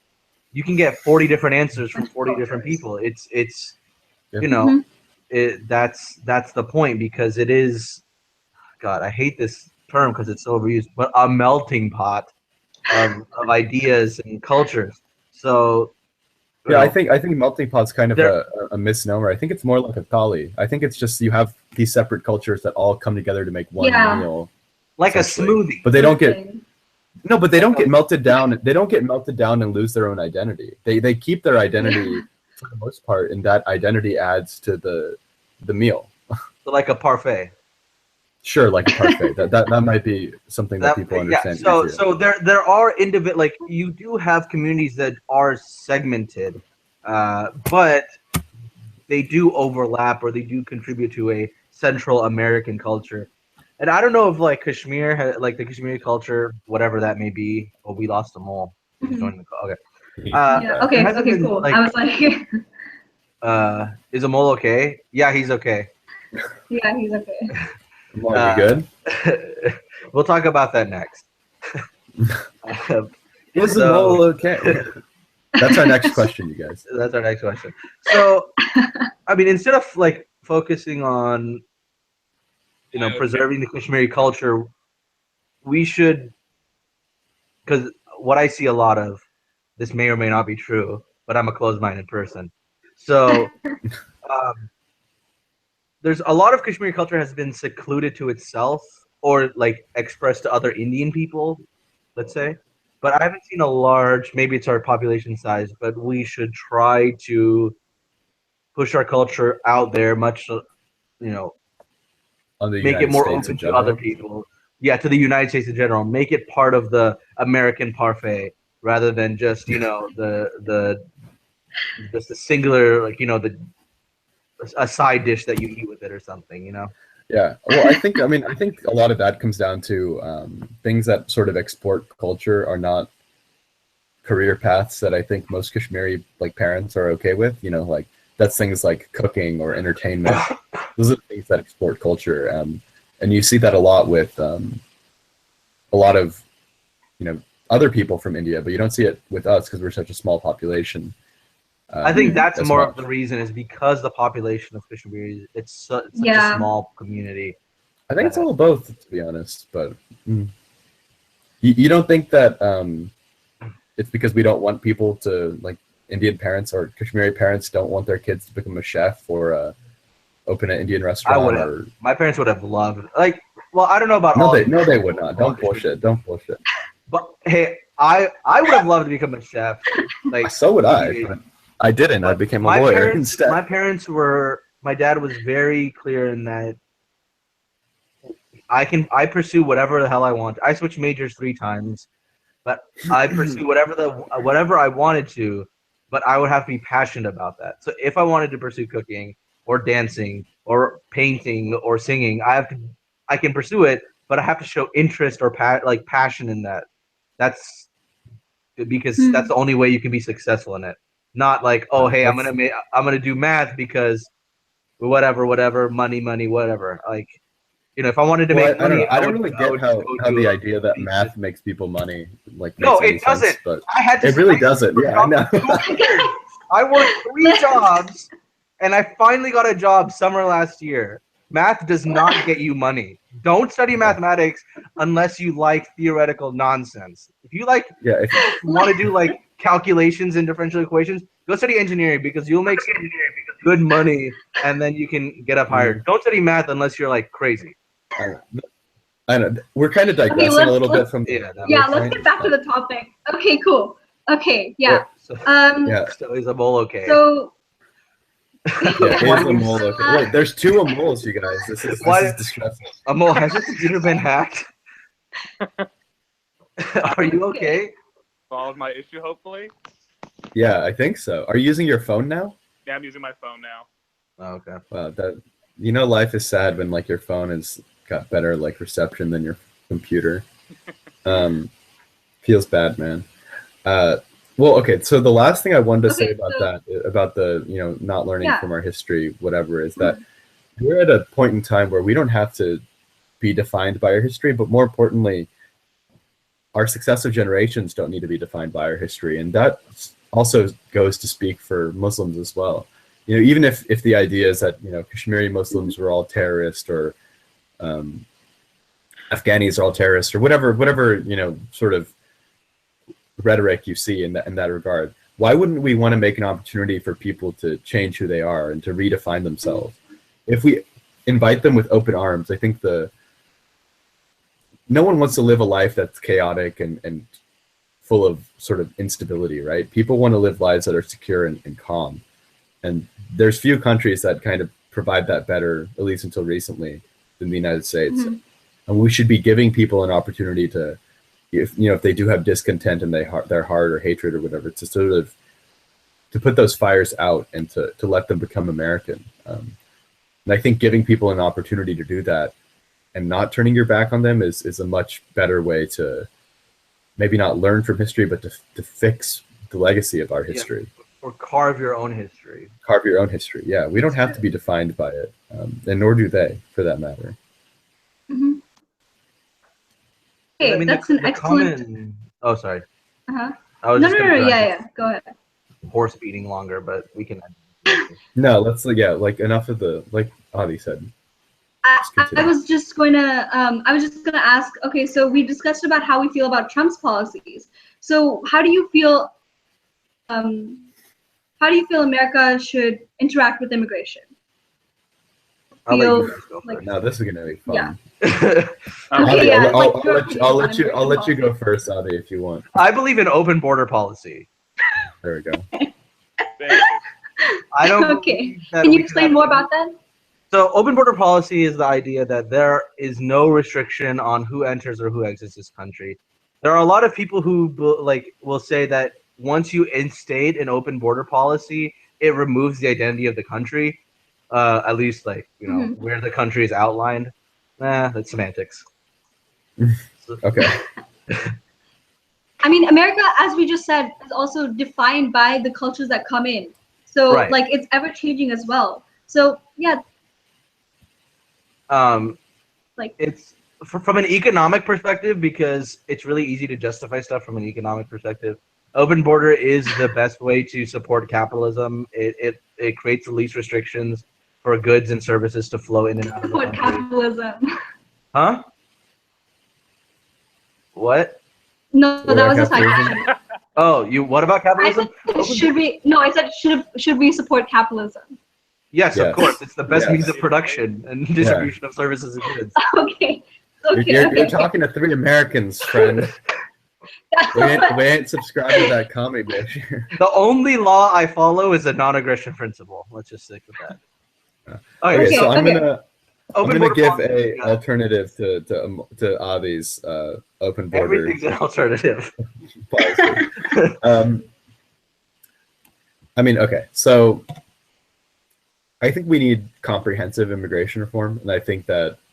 S3: you can get 40 different answers from 40 different people. It's that's the point, because it is, God, I hate this term because it's so overused, but a melting pot of ideas and cultures. So
S1: I think melting pot's kind of a misnomer. I think it's more like a thali. I think it's just you have these separate cultures that all come together to make one meal.
S3: Like a smoothie.
S1: But they don't get melted down. They don't get melted down and lose their own identity. They keep their identity for the most part, and that identity adds to the meal.
S3: So like a parfait.
S1: Sure, like a parfait. that might be something that people understand.
S3: So there are like, you do have communities that are segmented, but they do overlap, or they do contribute to a Central American culture. And I don't know if like Kashmir, like the Kashmiri culture, whatever that may be. Oh, we lost them all. Joining the call. Okay.
S2: Okay, cool. Like, I was like,
S3: is Amol okay? Yeah, he's okay.
S2: Yeah, he's okay.
S1: Are you good?
S3: We'll talk about that next.
S1: Is Amol okay? That's our next question, you guys.
S3: That's our next question. So, I mean, instead of like focusing on preserving the Kashmiri culture, we should, because what I see a lot of, this may or may not be true, but I'm a closed-minded person. So there's a lot of Kashmiri culture has been secluded to itself, or like expressed to other Indian people, let's say. But I haven't seen a large, maybe it's our population size, but we should try to push our culture out there much,
S1: On the
S3: make
S1: United
S3: it more
S1: States
S3: open
S1: in
S3: to
S1: general?
S3: other people. Yeah, to the United States in general. Make it part of the American parfait rather than just the just a singular a side dish that you eat with it or something.
S1: Yeah. Well, I think a lot of that comes down to things that sort of export culture are not career paths that I think most Kashmiri parents are okay with. Like that's things like cooking or entertainment. Those are the things that export culture, and you see that a lot with a lot of other people from India, but you don't see it with us because we're such a small population.
S3: I think that's more
S1: much.
S3: of the reason is because the population of Kashmiris, it's such a small community.
S1: I think it's all both, to be honest. But you don't think that it's because we don't want people to Indian parents or Kashmiri parents don't want their kids to become a chef or open an Indian restaurant?
S3: My parents would have loved. Well, I don't know about
S1: no,
S3: all.
S1: They would not. Don't bullshit. Don't bullshit.
S3: But hey, I would have loved to become a chef.
S1: So would I. But I didn't. I became a lawyer instead.
S3: My parents were. My dad was very clear in that I pursue whatever the hell I want. I switched majors 3 times, but I pursue whatever I wanted to. But I would have to be passionate about that. So if I wanted to pursue cooking or dancing or painting or singing, I can pursue it, but I have to show interest or passion in that. That's because that's the only way you can be successful in it. Not like, oh, hey, I'm gonna do math because whatever, money, whatever. If I wanted to make money,
S1: I don't really get how the idea that math makes people money
S3: no, it doesn't.
S1: Sense, but
S3: I had to.
S1: It really doesn't. Yeah, I know.
S3: I worked 3 jobs, and I finally got a job summer last year. Math does not get you money. Don't study mathematics unless you like theoretical nonsense. If you want to do calculations and differential equations, go study engineering because you'll make good money and then you can get up higher. Don't study math unless you're crazy.
S1: I know. We're kind of digressing a little bit from
S2: let's get back to the topic. Okay, cool. Okay, yeah.
S3: So is a mole okay?
S2: So
S1: is a mole okay? Wait, there's 2 moles, you guys. This is distressing.
S3: A mole, has your computer been hacked? Are you okay?
S4: Solved my issue, hopefully.
S1: Yeah, I think so. Are you using your phone now?
S4: Yeah, I'm using my phone now.
S3: Oh, okay.
S1: Wow, life is sad when your phone has got better reception than your computer. Feels bad, man. Well, okay. So the last thing I wanted to say about the not learning from our history, whatever, is that we're at a point in time where we don't have to be defined by our history, but more importantly, our successive generations don't need to be defined by our history, and that also goes to speak for Muslims as well. Even if the idea is that Kashmiri Muslims were all terrorists or Afghanis are all terrorists or whatever sort of rhetoric you see in that regard, why wouldn't we want to make an opportunity for people to change who they are and to redefine themselves? If we invite them with open arms, I think no one wants to live a life that's chaotic and full of sort of instability, right? People want to live lives that are secure and calm. And there's few countries that kind of provide that better, at least until recently, than the United States. And we should be giving people an opportunity to, if they do have discontent in their heart or hatred or whatever, to sort of to put those fires out and to let them become American. And I think giving people an opportunity to do that and not turning your back on them is a much better way to maybe not learn from history, but to fix the legacy of our history.
S3: Or carve your own history.
S1: Carve your own history. Yeah, we don't have to be defined by it, and nor do they, for that matter.
S2: Okay, that's an excellent.
S3: Oh, sorry.
S2: No.
S3: Yeah.
S2: Go ahead.
S3: Horse beating longer, but we can.
S1: No, let's enough of the Adi said.
S2: I was just going to ask. Okay, so we discussed about how we feel about Trump's policies. So how do you feel? How do you feel America should interact with immigration?
S1: No, this is gonna be fun.
S2: Yeah.
S1: Adi, I'll let you go first, Adi, if you want.
S3: I believe in open border policy.
S1: There we go.
S3: I don't.
S2: Okay. Can you explain more about that?
S3: So open border policy is the idea that there is no restriction on who enters or who exits this country. There are a lot of people who will say that once you instate an open border policy, it removes the identity of the country, at least where the country is outlined. That's semantics.
S1: Okay.
S2: I mean, America, as we just said, is also defined by the cultures that come in. So
S3: Right.
S2: like it's ever changing as well. So yeah.
S3: It's from an economic perspective, because it's really easy to justify stuff from an economic perspective. Open border is the best way to support capitalism. It creates the least restrictions for goods and services to flow in and out of the country.
S2: Capitalism.
S3: Huh? What?
S2: No,
S1: What
S2: that was
S1: about
S2: a side
S1: capitalism?
S2: question.
S3: Oh, what about
S2: I
S3: capitalism?
S2: said should we support capitalism?
S3: Yes,
S1: Yes.
S3: of course. It's the best
S1: Yes.
S3: means of production and distribution of services and goods.
S2: Okay.
S1: You're talking to three Americans, friend. we ain't subscribed to that comic book.
S3: The only law I follow is the non-aggression principle. Let's just stick with that.
S1: Okay, so I'm gonna give
S3: policy,
S1: a alternative to Avi's open border
S3: Everything's an alternative.
S1: policy. I mean, okay, so I think we need comprehensive immigration reform, and I think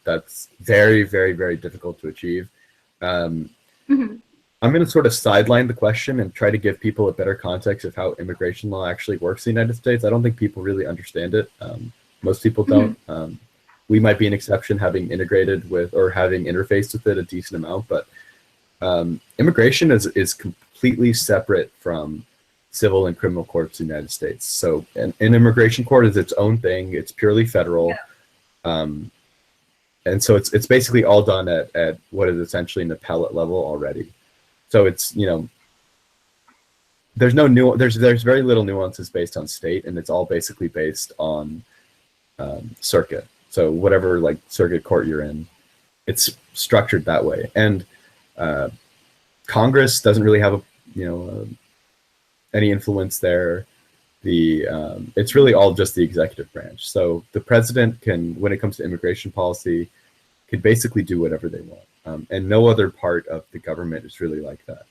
S1: that's very, very, very difficult to achieve. I'm going to sort of sideline the question and try to give people a better context of how immigration law actually works in the United States. I don't think people really understand it. Most people don't. We might be an exception, having integrated with or having interfaced with it a decent amount, but immigration is completely separate from civil and criminal courts in the United States. So an immigration court is its own thing. It's purely federal. And so it's basically all done at what is essentially an appellate level already. So it's, there's very little nuances based on state, and it's all basically based on circuit. So whatever circuit court you're in, it's structured that way. And Congress doesn't really have any influence there. It's really all just the executive branch. So the president can, when it comes to immigration policy, can basically do whatever they want. And no other part of the government is really like that.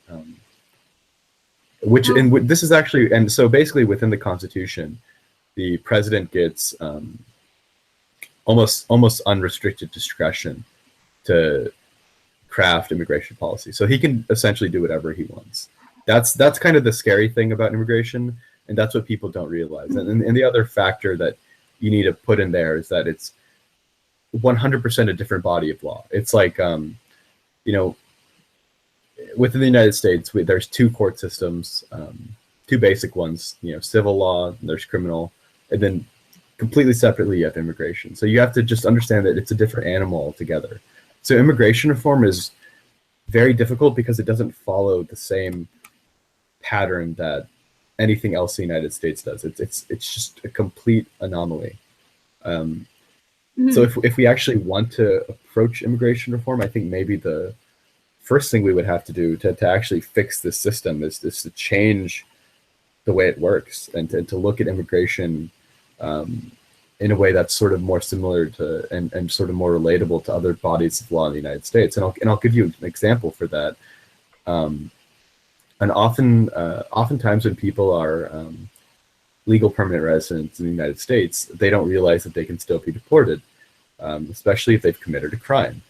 S1: This is actually, and so basically within the Constitution, the president gets almost unrestricted discretion to craft immigration policy. So he can essentially do whatever he wants. That's kind of the scary thing about immigration, and that's what people don't realize. And the other factor that you need to put in there is that it's 100% a different body of law. It's like, within the United States, there's two court systems, two basic ones, civil law, there's criminal, and then completely separately you have immigration. So you have to just understand that it's a different animal altogether. So immigration reform is very difficult because it doesn't follow the same pattern that anything else in the United States does. It's just a complete anomaly. So if we actually want to approach immigration reform, I think maybe the first thing we would have to do to actually fix this system is to change the way it works and to look at immigration in a way that's sort of more similar to and sort of more relatable to other bodies of law in the United States. And I'll give you an example for that. And oftentimes when people are legal permanent residents in the United States, they don't realize that they can still be deported, especially if they've committed a crime.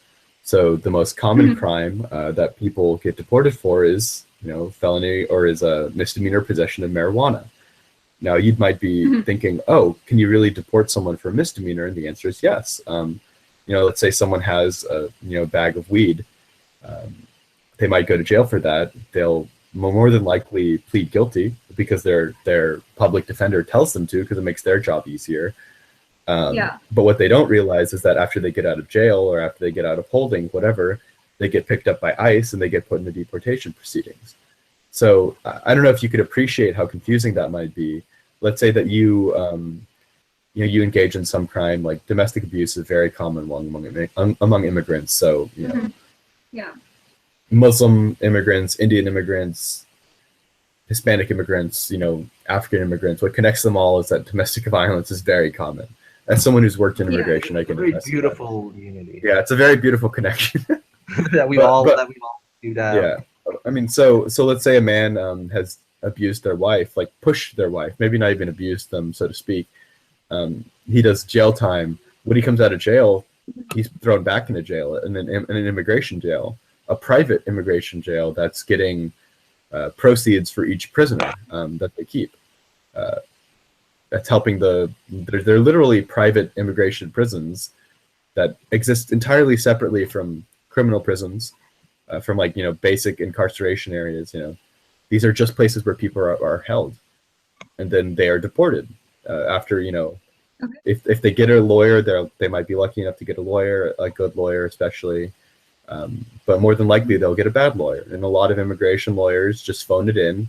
S1: So the most common crime that people get deported for is, felony or is a misdemeanor possession of marijuana. Now you might be thinking, oh, can you really deport someone for a misdemeanor? And the answer is yes. Let's say someone has a bag of weed. They might go to jail for that. They'll more than likely plead guilty because their public defender tells them to, because it makes their job easier. But what they don't realize is that after they get out of jail or after they get out of holding, whatever, they get picked up by ICE and they get put into deportation proceedings. So I don't know if you could appreciate how confusing that might be. Let's say that you engage in some crime, like domestic abuse is very common among immigrants. So Muslim immigrants, Indian immigrants, Hispanic immigrants, African immigrants. What connects them all is that domestic violence is very common. as someone who's worked in
S2: Yeah.
S1: immigration, I can
S3: Very
S1: attest to
S3: beautiful unity.
S1: that. Yeah, it's a very beautiful connection.
S3: that we
S1: But-
S3: all
S1: but-
S3: do that.
S1: Yeah, I mean, so let's say a man has abused their wife, like pushed their wife, maybe not even abused them, so to speak. He does jail time. When he comes out of jail, he's thrown back into jail, in an immigration jail, a private immigration jail that's getting proceeds for each prisoner that they keep. That's helping they're literally private immigration prisons that exist entirely separately from criminal prisons, from like, basic incarceration areas. These are just places where people are held, and then they are deported after,
S2: Okay.
S1: if they get a lawyer, they might be lucky enough to get a lawyer, a good lawyer especially, but more than likely they'll get a bad lawyer. And a lot of immigration lawyers just phone it in.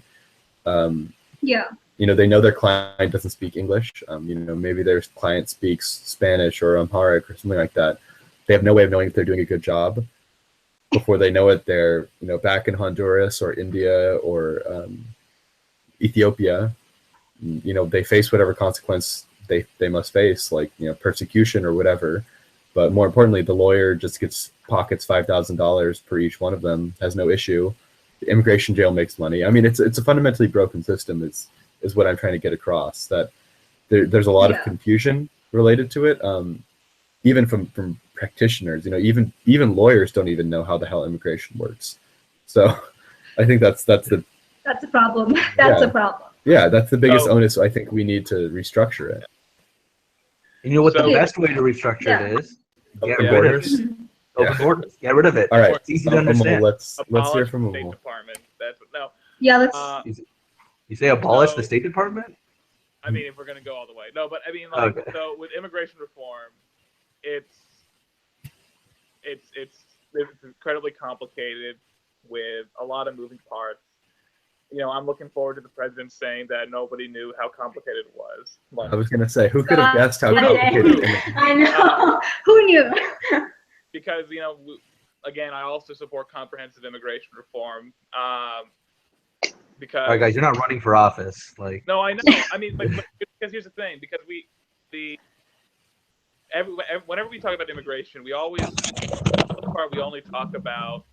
S2: Yeah.
S1: They know their client doesn't speak English. Maybe their client speaks Spanish or Amharic or something like that. They have no way of knowing if they're doing a good job. Before they know it, they're back in Honduras or India or Ethiopia. They face whatever consequence they must face, like persecution or whatever. But more importantly, the lawyer just pockets $5,000 per each one of them, has no issue. The immigration jail makes money. I mean, it's a fundamentally broken system. Is what I'm trying to get across. That there's a lot of confusion related to it. Even from practitioners, even lawyers don't even know how the hell immigration works. So I think that's a
S2: problem. That's a problem.
S1: Yeah, that's the biggest onus. I think we need to restructure it.
S3: You know what the
S2: Okay.
S3: best way to restructure it is? Get
S1: Open
S3: rid of
S1: borders.
S3: it. Open borders. Get rid of it.
S1: All right.
S3: It's easy to understand.
S1: Let's hear
S4: Abolish
S1: from
S4: the State
S1: Amol.
S4: Department. That's what, no.
S2: Yeah, let's.
S3: You say abolish
S4: So-
S3: the State Department?
S4: I mean, if we're gonna go all the way, no. But I mean, like,
S3: Okay.
S4: so with immigration reform, it's incredibly complicated with a lot of moving parts. I'm looking forward to the president saying that nobody knew how complicated it was.
S1: I was gonna say, who could have guessed how complicated it is?
S2: I know. Who knew?
S4: Because again, I also support comprehensive immigration reform. Because
S3: All right, guys, you're not running for office. Like,
S4: no, I know. I mean, but because here's the thing: because whenever we talk about immigration, we always, for the most part, we only talk about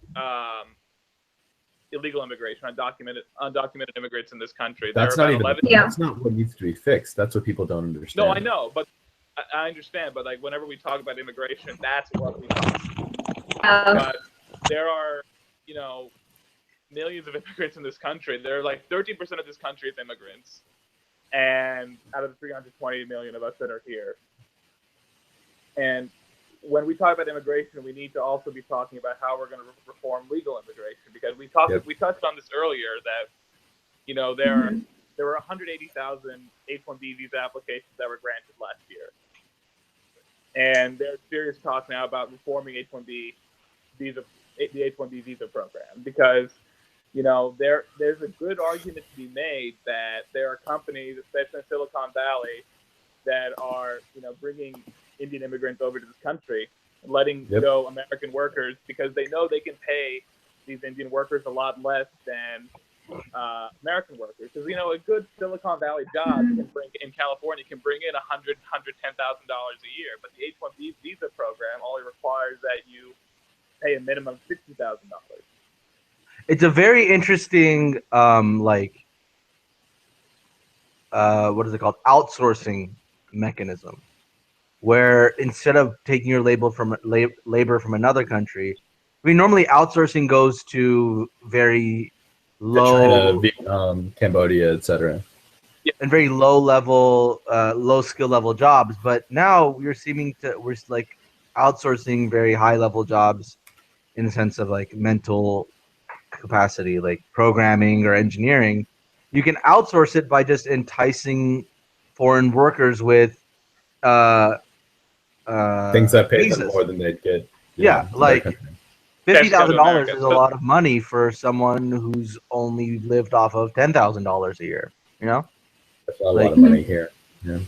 S4: illegal immigration, undocumented immigrants in this country.
S1: That's
S4: there are
S1: not
S4: about
S1: even.
S4: 11.
S1: That's not what needs to be fixed. That's what people don't understand.
S4: No, I know, but I understand. But like, whenever we talk about immigration, that's what we talk about. But there are, millions of immigrants in this country. There are like 13% of this country is immigrants, and out of the 320 million of us that are here. And when we talk about immigration, we need to also be talking about how we're going to reform legal immigration, because we touched on this earlier that there were 180,000 H-1B visa applications that were granted last year, and there's serious talk now about reforming the H-1B visa program, because there's a good argument to be made that there are companies, especially in Silicon Valley, that are bringing Indian immigrants over to this country and letting go American workers, because they know they can pay these Indian workers a lot less than American workers. Because a good Silicon Valley job in California can bring in $110,000 a year, but the H-1B visa program only requires that you pay a minimum of $60,000.
S3: it's a very interesting, what is it called? Outsourcing mechanism, where instead of taking your labor from another country, normally outsourcing goes to very low,
S1: China, Vietnam, Cambodia, etc.
S3: and very low level, low skill level jobs. But now we're outsourcing very high level jobs in the sense of like mental capacity, like programming or engineering. You can outsource it by just enticing foreign workers with
S1: Things that pay
S3: visas.
S1: them more than they'd get.
S3: Like $50,000 is a
S4: So-
S3: lot of money for someone who's only lived off of $10,000 a year.
S1: That's a lot of money here. Yeah.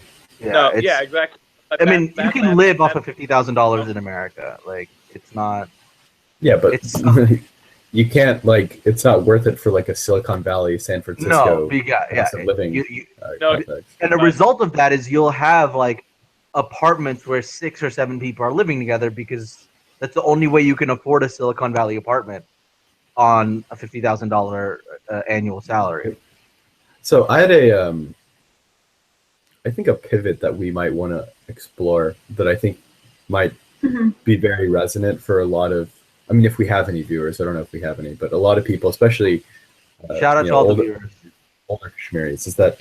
S3: Yeah,
S4: Exactly.
S3: I mean, you can live off of $50,000 in America. Like, it's not.
S1: Yeah, but
S3: It's
S1: you can't it's not worth it for like a Silicon Valley, San Francisco
S3: no,
S1: cost of living
S3: You,
S4: No,
S1: context.
S3: and the result of that is you'll have like apartments where 6 or 7 people are living together, because that's the only way you can afford a Silicon Valley apartment on a $50,000 annual salary.
S1: So I had I think a pivot that we might want to explore that I think might be very resonant for a lot of, I mean, if we have any viewers, I don't know if we have any, but a lot of people, especially
S3: Shout out to all the viewers.
S1: Older Kashmiris, is that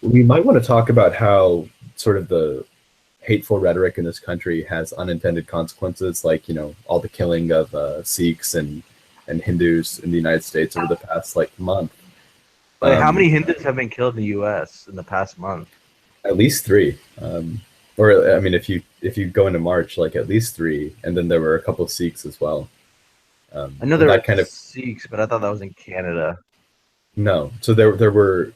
S1: we might want to talk about how sort of the hateful rhetoric in this country has unintended consequences, like, you know, all the killing of Sikhs and Hindus in the United States over the past like month.
S3: How many Hindus have been killed in the U.S. in the past month?
S1: At least 3. Or I mean, if you go into March, like at least 3, and then there were a couple of Sikhs as well.
S3: I know there were Sikhs, but I thought that was in Canada.
S1: No, so there were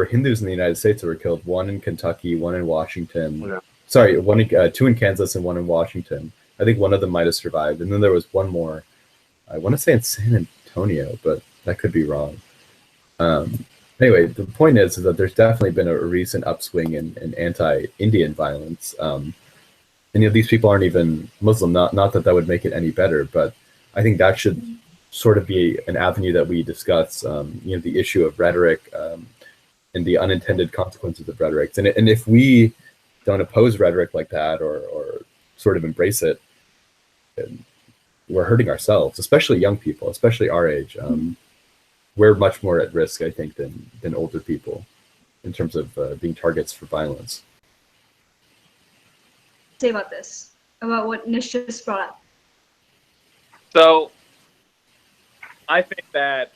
S1: Hindus in the United States that were killed. 1 in Kentucky, 1 in Washington.
S3: Yeah.
S1: Sorry, 2 in Kansas and 1 in Washington. I think one of them might have survived, and then there was one more. I want to say in San Antonio, but that could be wrong. Anyway, the point is that there's definitely been a recent upswing in anti-Indian violence. And you know, these people aren't even Muslim. Not that would make it any better, but I think that should sort of be an avenue that we discuss. You know, the issue of rhetoric and the unintended consequences of rhetoric. And if we don't oppose rhetoric like that or sort of embrace it, we're hurting ourselves, especially young people, especially our age. We're much more at risk, I think, than older people in terms of being targets for violence.
S2: Say about this, about what Nish just brought up.
S4: So I think that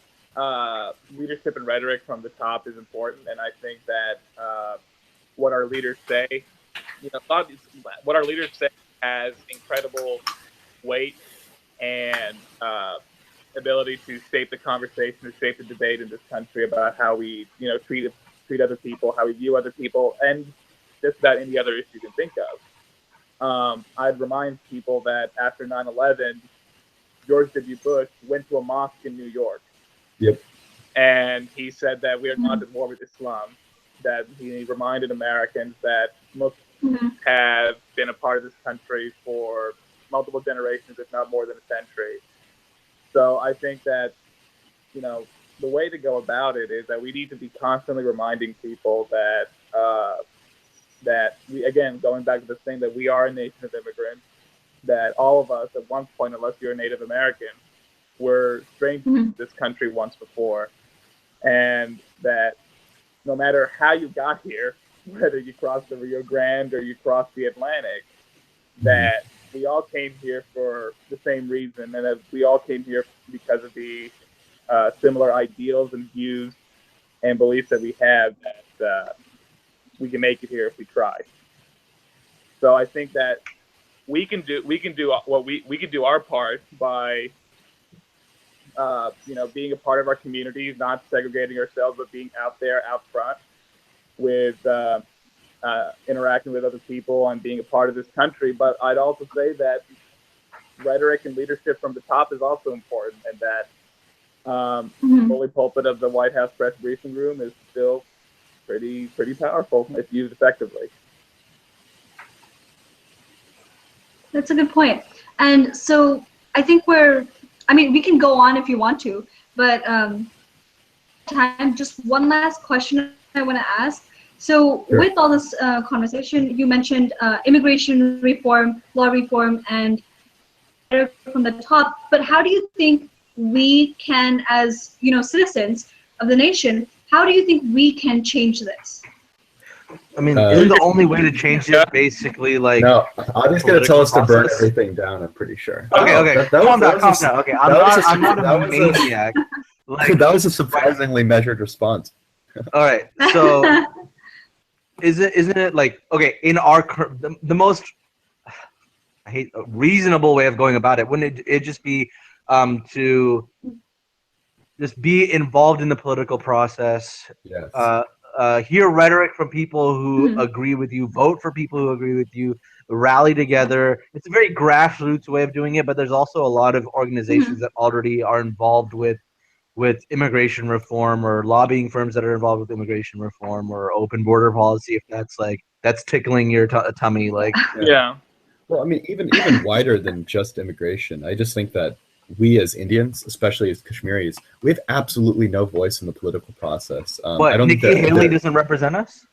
S4: leadership and rhetoric from the top is important, and I think that what our leaders say, you know, what our leaders say has incredible weight and ability to shape the conversation, to shape the debate in this country about how we, you know, treat other people, how we view other people, and just about any other issue you can think of. I'd remind people that after 9/11, George W. Bush went to a mosque in New York.
S1: Yep.
S4: And he said that we are not at war with Islam, that he reminded Americans that Muslims have been a part of this country for multiple generations, if not more than a century. So I think that, you know, the way to go about it is that we need to be constantly reminding people that that we, again, going back to the thing that we are a nation of immigrants, that all of us at one point, unless you're a Native American, were strangers to this country once before, and that no matter how you got here, whether you crossed the Rio Grande or you crossed the Atlantic, that we all came here for the same reason, and that we all came here because of the similar ideals and views and beliefs that we have, that we can make it here if we try. So I think that we can do what we can do our part by you know, being a part of our communities, not segregating ourselves, but being out there, out front, with interacting with other people and being a part of this country. But I'd also say that rhetoric and leadership from the top is also important, and that the bully pulpit of the White House press briefing room is still pretty powerful if used effectively.
S2: That's a good point. And so I think we can go on if you want to, but just one last question I want to ask. So
S1: Sure.
S2: With all this conversation, you mentioned immigration reform, law reform, and from the top, but how do you think we can, as, you know, citizens of the nation, how do you think we can change this?
S3: I mean, isn't the only way to change it basically like?
S1: No, I'm just gonna tell us to burn
S3: process?
S1: everything down. I'm pretty sure.
S3: Okay. Calm down. Okay, I'm not a maniac.
S1: That was a surprisingly measured response.
S3: All right, so isn't it like, okay, in the most, I hate, reasonable way of going about it, wouldn't it just be to just be involved in the political process?
S1: Yes.
S3: Hear rhetoric from people who agree with you, vote for people who agree with you, rally together. It's a very grassroots way of doing it, but there's also a lot of organizations that already are involved with immigration reform, or lobbying firms that are involved with immigration reform, or open border policy, if that's tickling your tummy. Like,
S4: Yeah.
S1: Well, I mean, even wider than just immigration. I just think that we as Indians, especially as Kashmiris, we have absolutely no voice in the political process. I don't think
S3: Nikki
S1: that
S3: Haley doesn't represent us?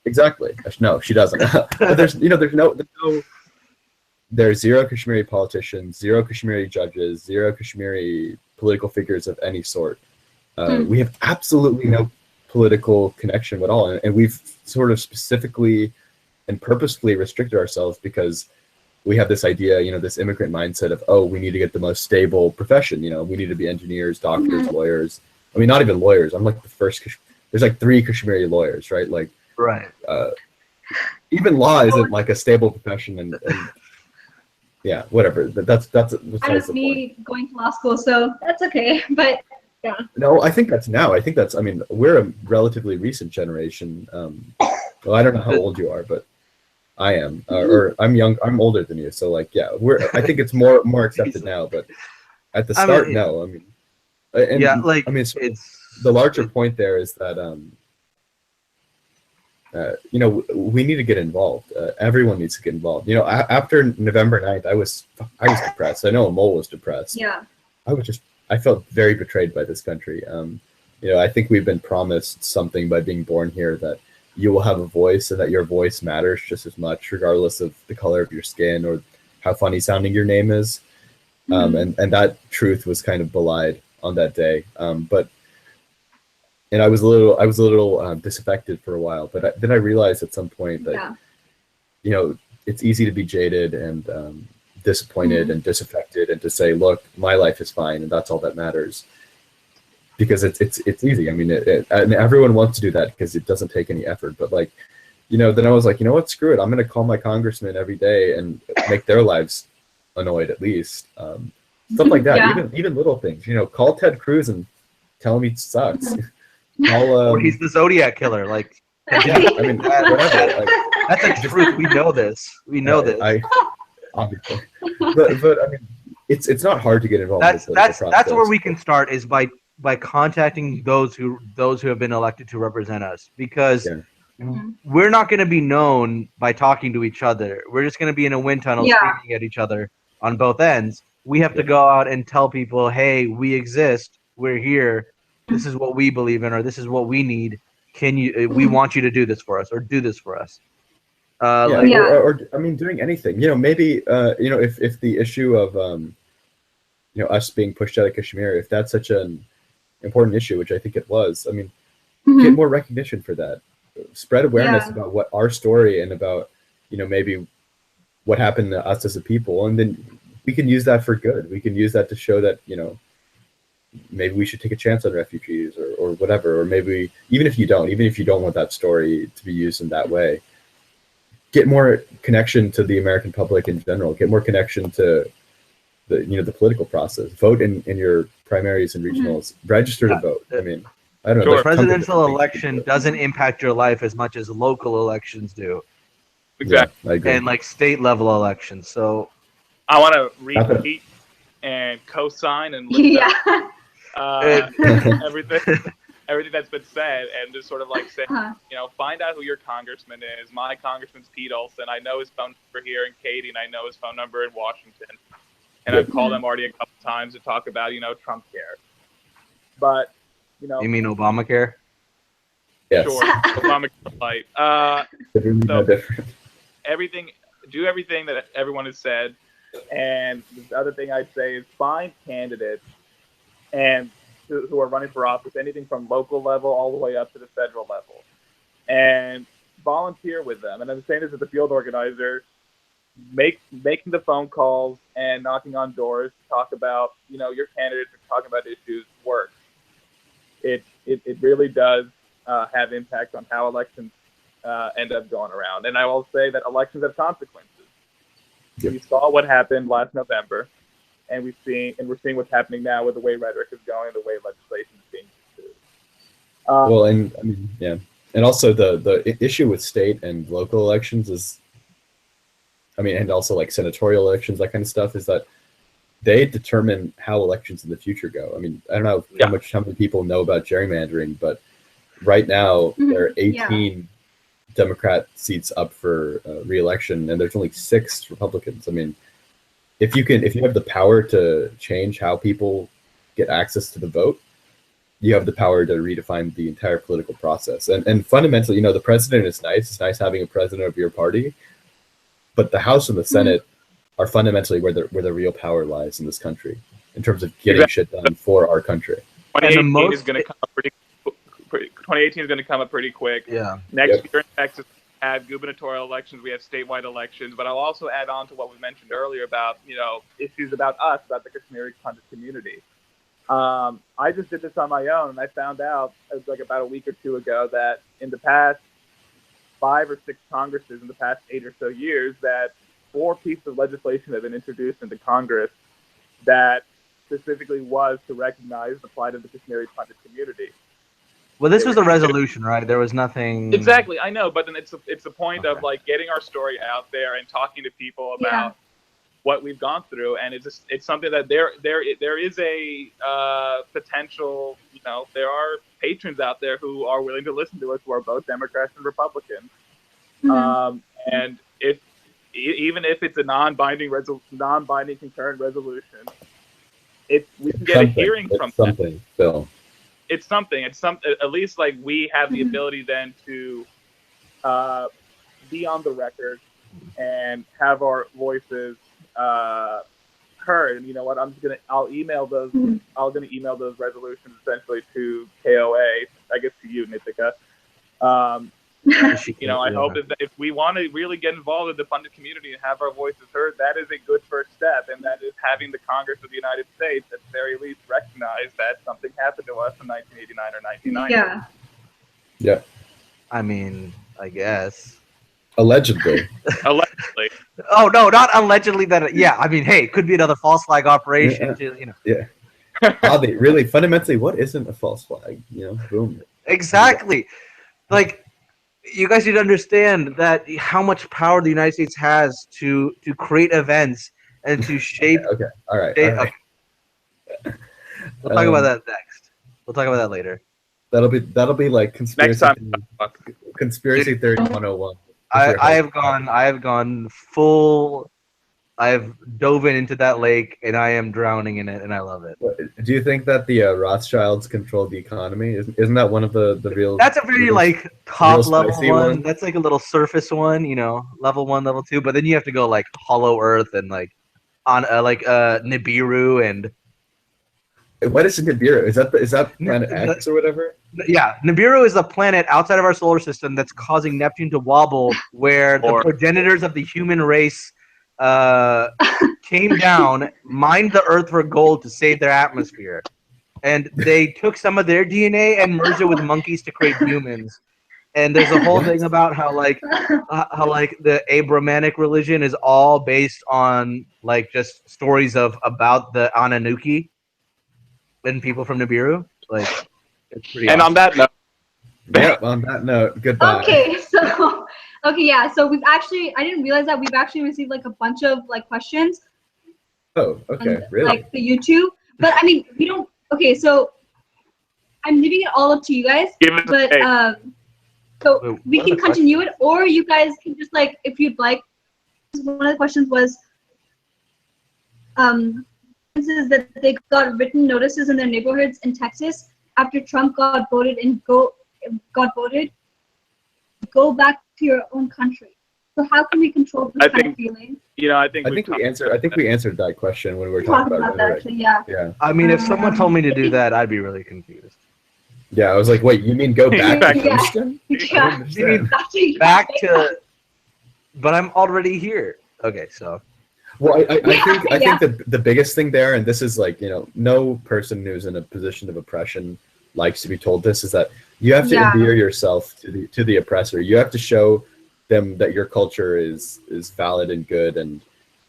S1: exactly. No, she doesn't. But there's zero Kashmiri politicians, zero Kashmiri judges, zero Kashmiri political figures of any sort. We have absolutely no political connection at all, and we've sort of specifically and purposefully restricted ourselves because we have this idea, this immigrant mindset of, oh, we need to get the most stable profession. We need to be engineers, doctors, lawyers. I mean, not even lawyers. I'm like the first. There's like 3 Kashmiri lawyers, right? Like,
S3: right.
S1: Even law isn't like a stable profession, and yeah, whatever. That's
S2: I was me going to law school, so that's okay. But yeah.
S1: No, I think that's now. I think that's. I mean, we're a relatively recent generation. Well, I don't know how old you are, but I am, or I'm young. I'm older than you, so like, yeah, I think it's more accepted now. But at the start, no. I mean, and,
S3: yeah, like
S1: I mean, the larger point there is that we need to get involved. Everyone needs to get involved. After November 9th, I was depressed. I know Amol was depressed.
S2: Yeah.
S1: I felt very betrayed by this country. I think we've been promised something by being born here, that you will have a voice and that your voice matters just as much, regardless of the color of your skin or how funny sounding your name is. And that truth was kind of belied on that day. And I was a little disaffected for a while, but then I realized at some point that, it's easy to be jaded and disappointed and disaffected, and to say, look, my life is fine, and that's all that matters. Because it's easy. I mean, and everyone wants to do that because it doesn't take any effort. But like, then I was like, you know what, screw it. I'm going to call my congressman every day and make their lives annoyed at least. Stuff like that. Yeah. Even little things. Call Ted Cruz and tell him he sucks.
S3: Or he's the Zodiac killer. Like,
S1: yeah, I mean, whatever. Like,
S3: that's a truth. We know this. We know this.
S1: Obviously, but I mean, it's not hard to get involved.
S3: That's where we can start, is by contacting those who have been elected to represent us, because we're not going to be known by talking to each other. We're just going to be in a wind tunnel screaming at each other on both ends. We have to go out and tell people, hey, we exist. We're here. This is what we believe in, or this is what we need. We want you to do this for us, or do this for us.
S1: Or I mean, doing anything. Maybe if the issue of us being pushed out of Kashmir, if that's such an important issue, which I think it was, I mean, get more recognition for that. Spread awareness about what our story and about, maybe what happened to us as a people. And then we can use that for good. We can use that to show that, maybe we should take a chance on refugees or whatever. Or maybe even if you don't want that story to be used in that way, get more connection to the American public in general. Get more connection to the political process. Vote in your primaries and regionals. Register to vote. I mean, I don't know.
S3: The presidential election doesn't impact your life as much as local elections do.
S4: Exactly.
S1: Yeah, I agree.
S3: And like state level elections. So
S4: I want to repeat and co-sign and lift everything that's been said, and just sort of like say, find out who your congressman is. My congressman's Pete Olson. I know his phone number here in Katy, and I know his phone number in Washington. And I've called them already a couple times to talk about, Trump care. But,
S3: You mean Obamacare?
S1: Yes.
S4: Sure. Obamacare light. Do everything that everyone has said. And the other thing I'd say is find candidates and who are running for office, anything from local level all the way up to the federal level, and volunteer with them. And I'm saying this as a field organizer. Making the phone calls and knocking on doors to talk about, your candidates and talking about issues works. It really does have impact on how elections end up going around. And I will say that elections have consequences. Yep. We saw what happened last November, and we're seeing what's happening now with the way rhetoric is going, the way legislation is being pursued.
S1: Well, and I mean, yeah, and also the issue with state and local elections is, I mean, and also like senatorial elections, that kind of stuff, is that they determine how elections in the future go. I mean, I don't know how many people know about gerrymandering, but right now there are 18 Democrat seats up for re-election, and there's only 6 Republicans. I mean, if you have the power to change how people get access to the vote, you have the power to redefine the entire political process. And fundamentally, the president is nice. It's nice having a president of your party, but the House and the Senate are fundamentally where the real power lies in this country in terms of getting shit done for our country.
S4: 2018 is going to come up pretty. 2018 is going to come up pretty quick.
S3: Yeah.
S4: Next year in Texas, we have gubernatorial elections. We have statewide elections. But I'll also add on to what we mentioned earlier about issues about us, about the Kashmiri Pandit community. I just did this on my own, and I found out like about a week or 2 ago that in the past 5 or 6 Congresses in the past 8 or so years, that 4 pieces of legislation have been introduced into Congress that specifically was to recognize the plight of the Kashmiri Pandit community.
S3: Well, this was a resolution, right? There was nothing.
S4: Exactly, I know, but then it's the point of like getting our story out there and talking to people about what we've gone through, and it's something that there is a potential. There are patrons out there who are willing to listen to us, who are both Democrats and Republicans, and even if it's a non-binding concurrent resolution, we can get a hearing from them.
S1: Bill.
S4: It's something. At least like we have the ability then to be on the record and have our voices heard. And you know what? I'll email those. I'm gonna email those resolutions essentially to KOA. I guess to you, Nitika. I hope that if we want to really get involved in the funded community and have our voices heard, that is a good first step, and that is having the Congress of the United States at the very least recognize that something happened to us in 1989 or 1990.
S1: Yeah.
S3: I mean, I guess.
S1: Allegedly.
S4: Allegedly.
S3: Oh no, not allegedly. I mean, hey, it could be another false flag operation.
S1: Yeah. Oddly, really, fundamentally, what isn't a false flag? Boom.
S3: Exactly. Like, you guys need to understand that how much power the United States has to create events and to shape.
S1: Okay. All right.
S3: Okay. We'll talk about that next. We'll talk about that later.
S1: That'll be like conspiracy.
S4: Next time.
S1: Conspiracy theory 101.
S3: I have gone full. I've dove into that lake and I am drowning in it, and I love it.
S1: Do you think that the Rothschilds control the economy? Isn't that one of the real?
S3: That's a very like top level one. That's like a little surface one, level 1, level 2. But then you have to go like Hollow Earth and like on Nibiru and.
S1: What is Nibiru? Is that planet X or whatever?
S3: Yeah, Nibiru is a planet outside of our solar system that's causing Neptune to wobble, where the progenitors of the human race came down, mined the Earth for gold to save their atmosphere, and they took some of their DNA and merged it with monkeys to create humans. And there's a whole thing about how the Abrahamic religion is all based on like just stories about the Anunnaki and people from Nibiru. Like, it's pretty.
S4: And
S3: awesome.
S4: on that note.
S1: Yeah. On that note, goodbye.
S2: Okay. So we've actually, I didn't realize that we've actually received like a bunch of like questions.
S1: Oh, okay. Really?
S2: Like the YouTube. But I mean, we don't, okay, so I'm leaving it all up to you guys. But so we can continue it, or you guys can just like, if you'd like. One of the questions was, is that they got written notices in their neighborhoods in Texas after Trump got voted. Go back to your own country. So how can we control this kind of feeling?
S4: I think
S1: we answered that question when we were talking about
S2: that. Actually, yeah.
S3: I mean, if someone told me to do that, I'd be really confused.
S1: Yeah, I was like, wait, you mean go back to Houston?
S2: Yeah.
S3: You mean back to? But I'm already here. Okay, so.
S1: Well, I think the biggest thing there, and this is like, no person who's in a position of oppression likes to be told this, is that you have to endear yourself to the oppressor. You have to show them that your culture is valid and good and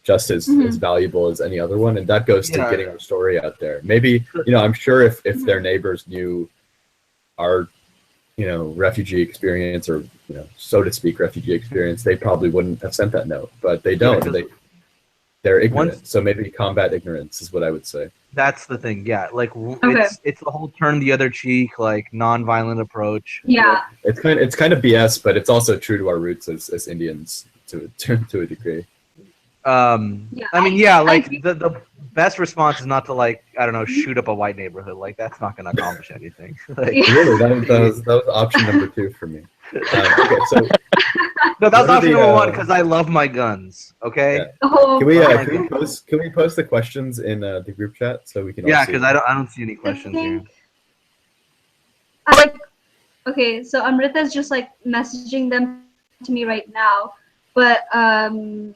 S1: just as valuable as any other one, and that goes to getting our story out there. Maybe, I'm sure if their neighbors knew our refugee experience, or so to speak refugee experience, they probably wouldn't have sent that note, but they don't. they're ignorant. So maybe combat ignorance is what I would say.
S3: That's the thing. Yeah, like it's the whole turn the other cheek, like non-violent approach.
S2: Yeah.
S1: It's kind of BS, but it's also true to our roots as Indians to a degree.
S3: I mean, like the best response is not to, like, I don't know, shoot up a white neighborhood. Like, that's not going to accomplish anything. Like,
S1: really, that was option number 2 for me. Okay, so
S3: no, that was option number 1 because I love my guns. Okay.
S1: Yeah.
S2: Oh,
S1: Can we post the questions in the group chat so we can?
S3: Yeah, because I don't see any questions here.
S2: Okay, so Amrita's just like messaging them to me right now, but on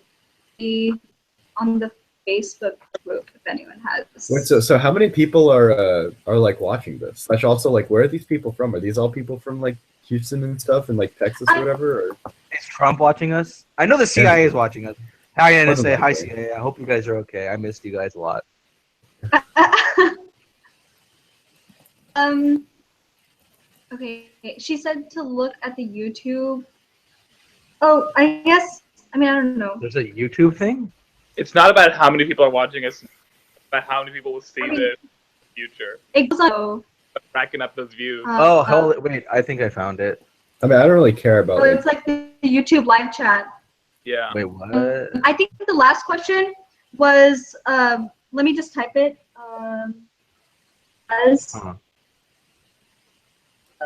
S2: the Facebook group, if anyone has.
S1: Wait, so how many people are like watching this? That's also like, where are these people from? Are these all people from like Houston and stuff and like Texas or whatever? Or?
S3: Is Trump watching us? I know the CIA is watching us. Hi NSA, hi CIA. I hope you guys are okay. I missed you guys a lot.
S2: Okay, she said to look at the YouTube. Oh, I guess. I mean, I don't know.
S3: There's a YouTube thing?
S4: It's not about how many people are watching us, it's about how many people will see this in the future.
S2: It goes on.
S4: Racking up those views.
S3: Wait, I think I found it.
S1: I mean, I don't really care about
S2: it. It's like the YouTube live chat.
S4: Yeah.
S3: Wait, what?
S2: I think the last question was, let me just type it.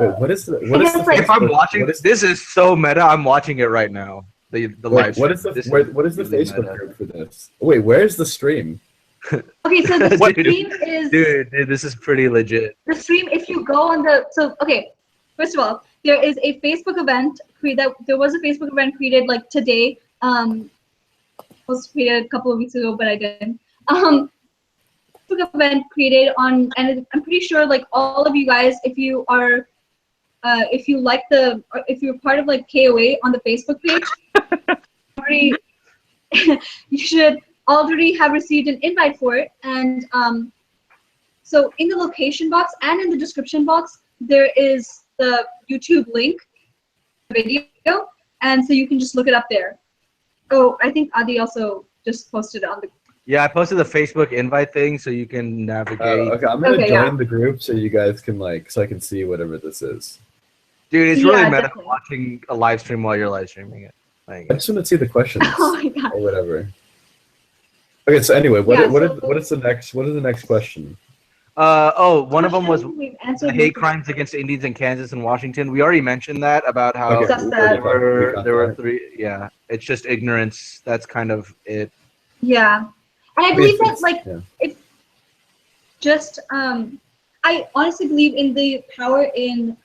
S1: Wait, what is the
S3: if I'm watching this is so meta, I'm watching it right now. The live
S1: stream. What is the Facebook group for this? Wait, where's the stream?
S2: Okay, so the stream is
S3: dude, this is pretty legit.
S2: The stream, if you go on the first of all, there is a Facebook event there was a Facebook event created like today. It was created a couple of weeks ago, but I didn't. Facebook event created on, and I'm pretty sure like all of you guys, if you are if you're part of like KOA on the Facebook page, you should already have received an invite for it. And so in the location box and in the description box, there is the YouTube link video, and so you can just look it up there. Oh, I think Adi also just posted it on the.
S3: Yeah, I posted the Facebook invite thing so you can navigate.
S1: Okay, I'm gonna join the group so you guys can so I can see whatever this is.
S3: Dude, it's really meta watching a live stream while you're live streaming it.
S1: I just want to see the questions.
S2: Oh my god.
S1: Or whatever. Okay, so anyway, what is the next question?
S3: One of them was hate crimes against Indians in Kansas and Washington. We already mentioned that about how there were 3. Yeah, it's just ignorance. That's kind of it.
S2: Yeah, and I believe that it's just I honestly believe in the power in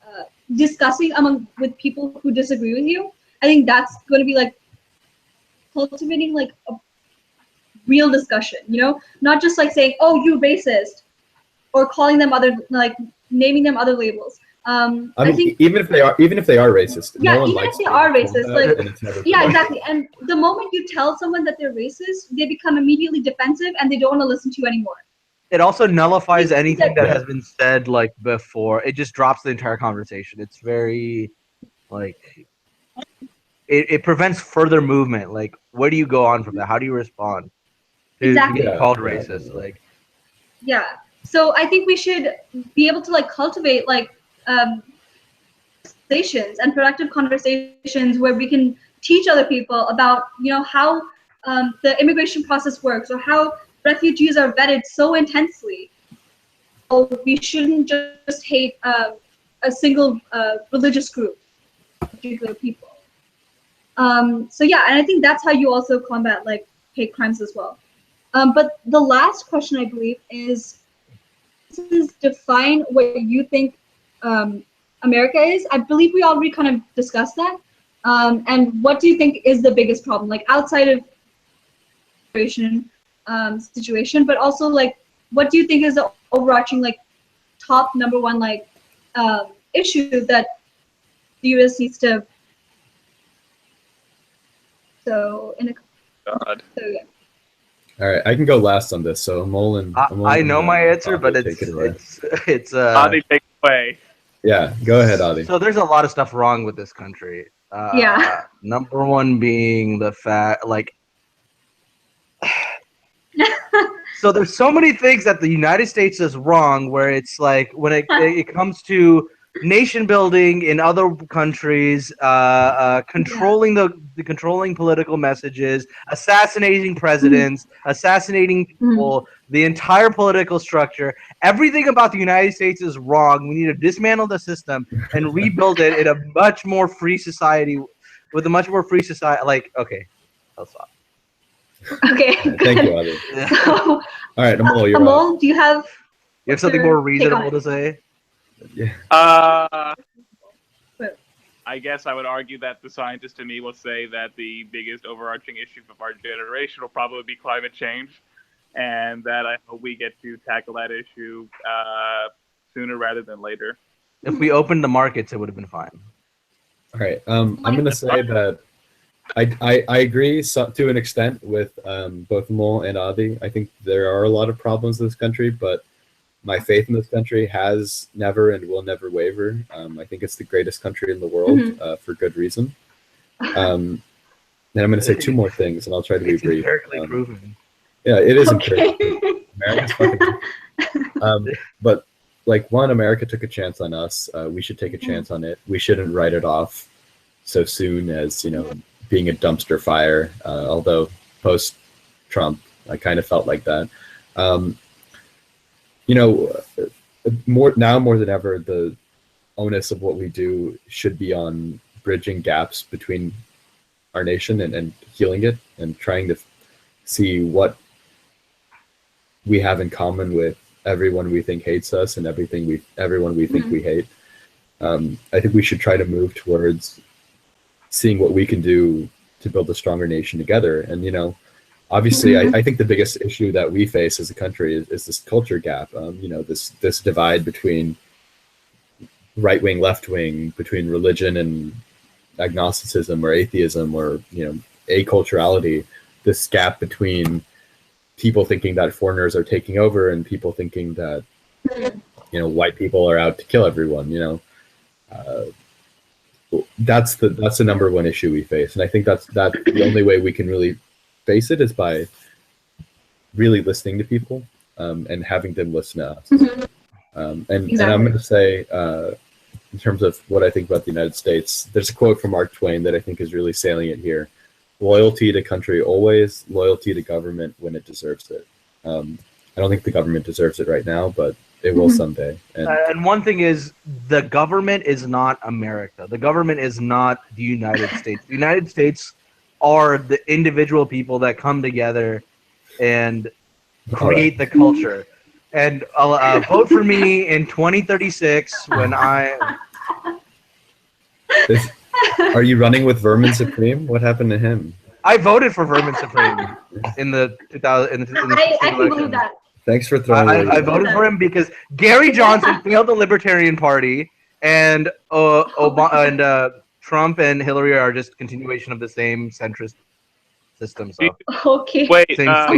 S2: discussing with people who disagree with you. I think that's going to be like cultivating like a real discussion, not just like saying, "Oh, you racist," or calling them naming them other labels. I think even if they are racist, yeah, no even if they are racist, yeah, exactly. And the moment you tell someone that they're racist, they become immediately defensive and they don't want to listen to you anymore.
S3: It also nullifies anything that has been said like before. It just drops the entire conversation. It's very like it prevents further movement. Like, where do you go on from that? How do you respond to being called racist? Like,
S2: yeah. So I think we should be able to like cultivate like conversations and productive conversations where we can teach other people about how the immigration process works or how refugees are vetted so intensely. So we shouldn't just hate a single religious group, particular people. So yeah, and I think that's how you also combat like hate crimes as well. But the last question I believe is define what you think America is. I believe we already kind of discussed that. And what do you think is the biggest problem, like outside of immigration situation, but also like what do you think is the overarching like top number one like issue that the US needs to
S4: God.
S1: All right, I can go last on this. So Amol
S3: I know my answer, but it's
S4: Adi, take it away.
S1: Yeah, go ahead, Adi.
S3: So there's a lot of stuff wrong with this country. Number one being the fact, like, So there's so many things that the United States is wrong, where it's like when it comes to nation building in other countries, controlling controlling political messages, assassinating presidents, assassinating people, the entire political structure. Everything about the United States is wrong. We need to dismantle the system and rebuild it in a much more free society, with a much more free society. Like, okay, I'll stop.
S2: Okay.
S1: Thank you, Adi.
S2: So,
S1: All right, Amol, you're
S2: Amol, do you have
S3: something more reasonable to say?
S1: Yeah.
S6: I guess I would argue that the scientist in me will say that the biggest overarching issue of our generation will probably be climate change, and that I hope we get to tackle that issue sooner rather than later.
S3: If we opened the markets, it would have been fine.
S1: All right. I'm going to say that I agree to an extent with both Amol and Adi. I think there are a lot of problems in this country, but my faith in this country has never and will never waver. I think it's the greatest country in the world for good reason. Then I'm going to say two more things, and I'll try to be brief.
S3: Empirically proven.
S1: Yeah, it is empirical. America's fucking. But like, one, America took a chance on us. We should take a chance on it. We shouldn't write it off so soon as, being a dumpster fire. Although post-Trump, I kind of felt like that. More than ever, the onus of what we do should be on bridging gaps between our nation and healing it, and trying to see what we have in common with everyone we think hates us and everyone we think we hate. I think we should try to move towards seeing what we can do to build a stronger nation together. And, obviously, I think the biggest issue that we face as a country is this culture gap. This divide between right wing, left wing, between religion and agnosticism or atheism or aculturality. This gap between people thinking that foreigners are taking over and people thinking that white people are out to kill everyone. That's the number one issue we face, and I think that's the only way we can really face it is by really listening to people and having them listen to us. And I'm going to say, in terms of what I think about the United States, there's a quote from Mark Twain that I think is really salient here: "Loyalty to country always, loyalty to government when it deserves it." I don't think the government deserves it right now, but it will someday.
S3: And one thing is, the government is not America. The government is not the United States. The United States are the individual people that come together and create the culture. And vote for me in 2036 when I...
S1: Are you running with Vermin Supreme? What happened to him?
S3: I voted for Vermin Supreme in the 2000.
S2: I can believe that.
S1: Thanks for throwing.
S3: I voted for him because Gary Johnson failed the Libertarian Party, and Trump and Hillary are just continuation of the same centrist system. So
S2: okay.
S6: Wait,
S3: same
S6: do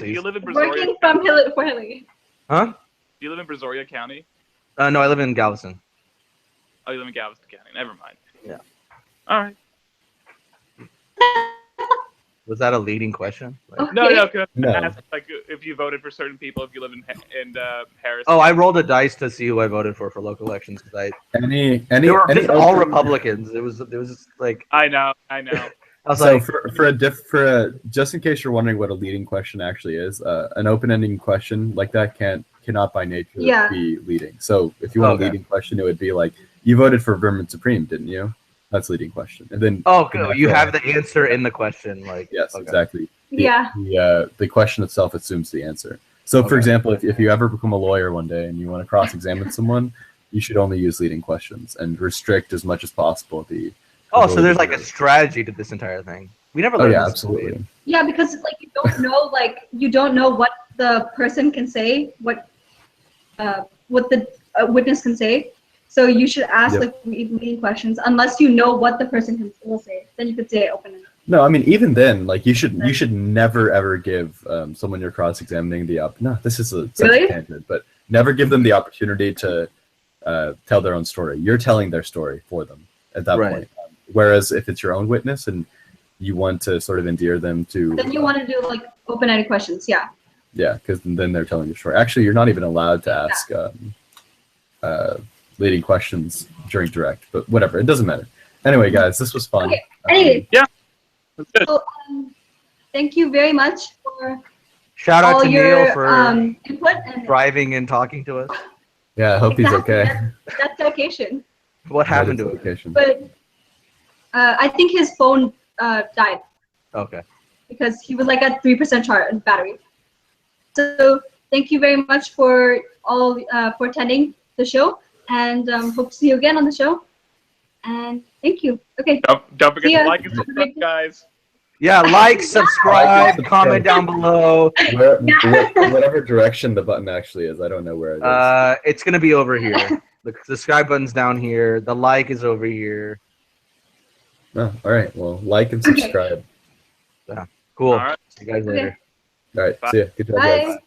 S6: you live in Brazoria?
S2: Working from Hillary.
S3: Huh?
S6: Do you live in Brazoria County?
S3: No, I live in Galveston.
S6: Oh, you live in Galveston County. Never mind.
S3: Yeah.
S6: All right.
S3: Was that a leading question?
S2: Okay.
S6: No.
S1: No.
S6: Ask, if you voted for certain people, if you live in Harris.
S3: Oh, I rolled a dice to see who I voted for local elections because they were just all Republicans. It was just like
S6: I know.
S3: I was
S1: so
S3: like,
S1: just in case you're wondering what a leading question actually is, an open-ending question like that cannot by nature be leading. So if you want a leading question, it would be like, you voted for Vermin Supreme, didn't you? That's a leading question. And then
S3: you have the answer in the question. Like
S1: yes, exactly. The question itself assumes the answer. So for example, if you ever become a lawyer one day and you want to cross-examine someone, you should only use leading questions and restrict as much as possible the.
S3: So there's like a strategy to this entire thing. We never learned.
S1: Oh yeah, absolutely.
S2: Yeah, because you don't know what the person can say, what the witness can say. So you should ask leading questions unless you know what the person will say. Then you could say it open-ended.
S1: No, I mean even then, like you should never ever give someone you're cross-examining this is such a tangent, but never give them the opportunity to tell their own story. You're telling their story for them at that point. Whereas if it's your own witness and you want to sort of endear them to.
S2: Then you want to do like open-ended questions, yeah.
S1: Yeah, because then they're telling your story. Actually, you're not even allowed to ask leading questions during direct, but whatever, it doesn't matter. Anyway, guys, this was fun.
S2: Okay. Anyway,
S6: Yeah, that's good.
S2: so, thank you very much for
S3: Shout out
S2: all
S3: to
S2: your
S3: Neil for
S2: input and
S3: driving and talking to us.
S1: Yeah, I hope he's
S2: Exactly,
S1: okay.
S2: that's dedication.
S3: What happened
S1: That
S3: to
S1: is
S3: it?
S1: location.
S2: But I think his phone died
S3: Okay.
S2: because he was like at 3% charge battery. So thank you very much for all for attending the show, and hope to see you again on the show. And thank you. Okay.
S6: Don't forget
S2: See ya.
S6: to like and subscribe, guys.
S3: Yeah, like, subscribe,
S1: subscribe.
S3: comment down below.
S1: Whatever direction the button actually is, I don't know where it is.
S3: It's gonna be over here. The subscribe button's down here. The like is over here.
S1: Oh, all right. Well, like and subscribe.
S3: Cool.
S6: All right.
S3: See you guys later.
S1: All right. See ya. Good job,
S2: Bye.
S1: guys.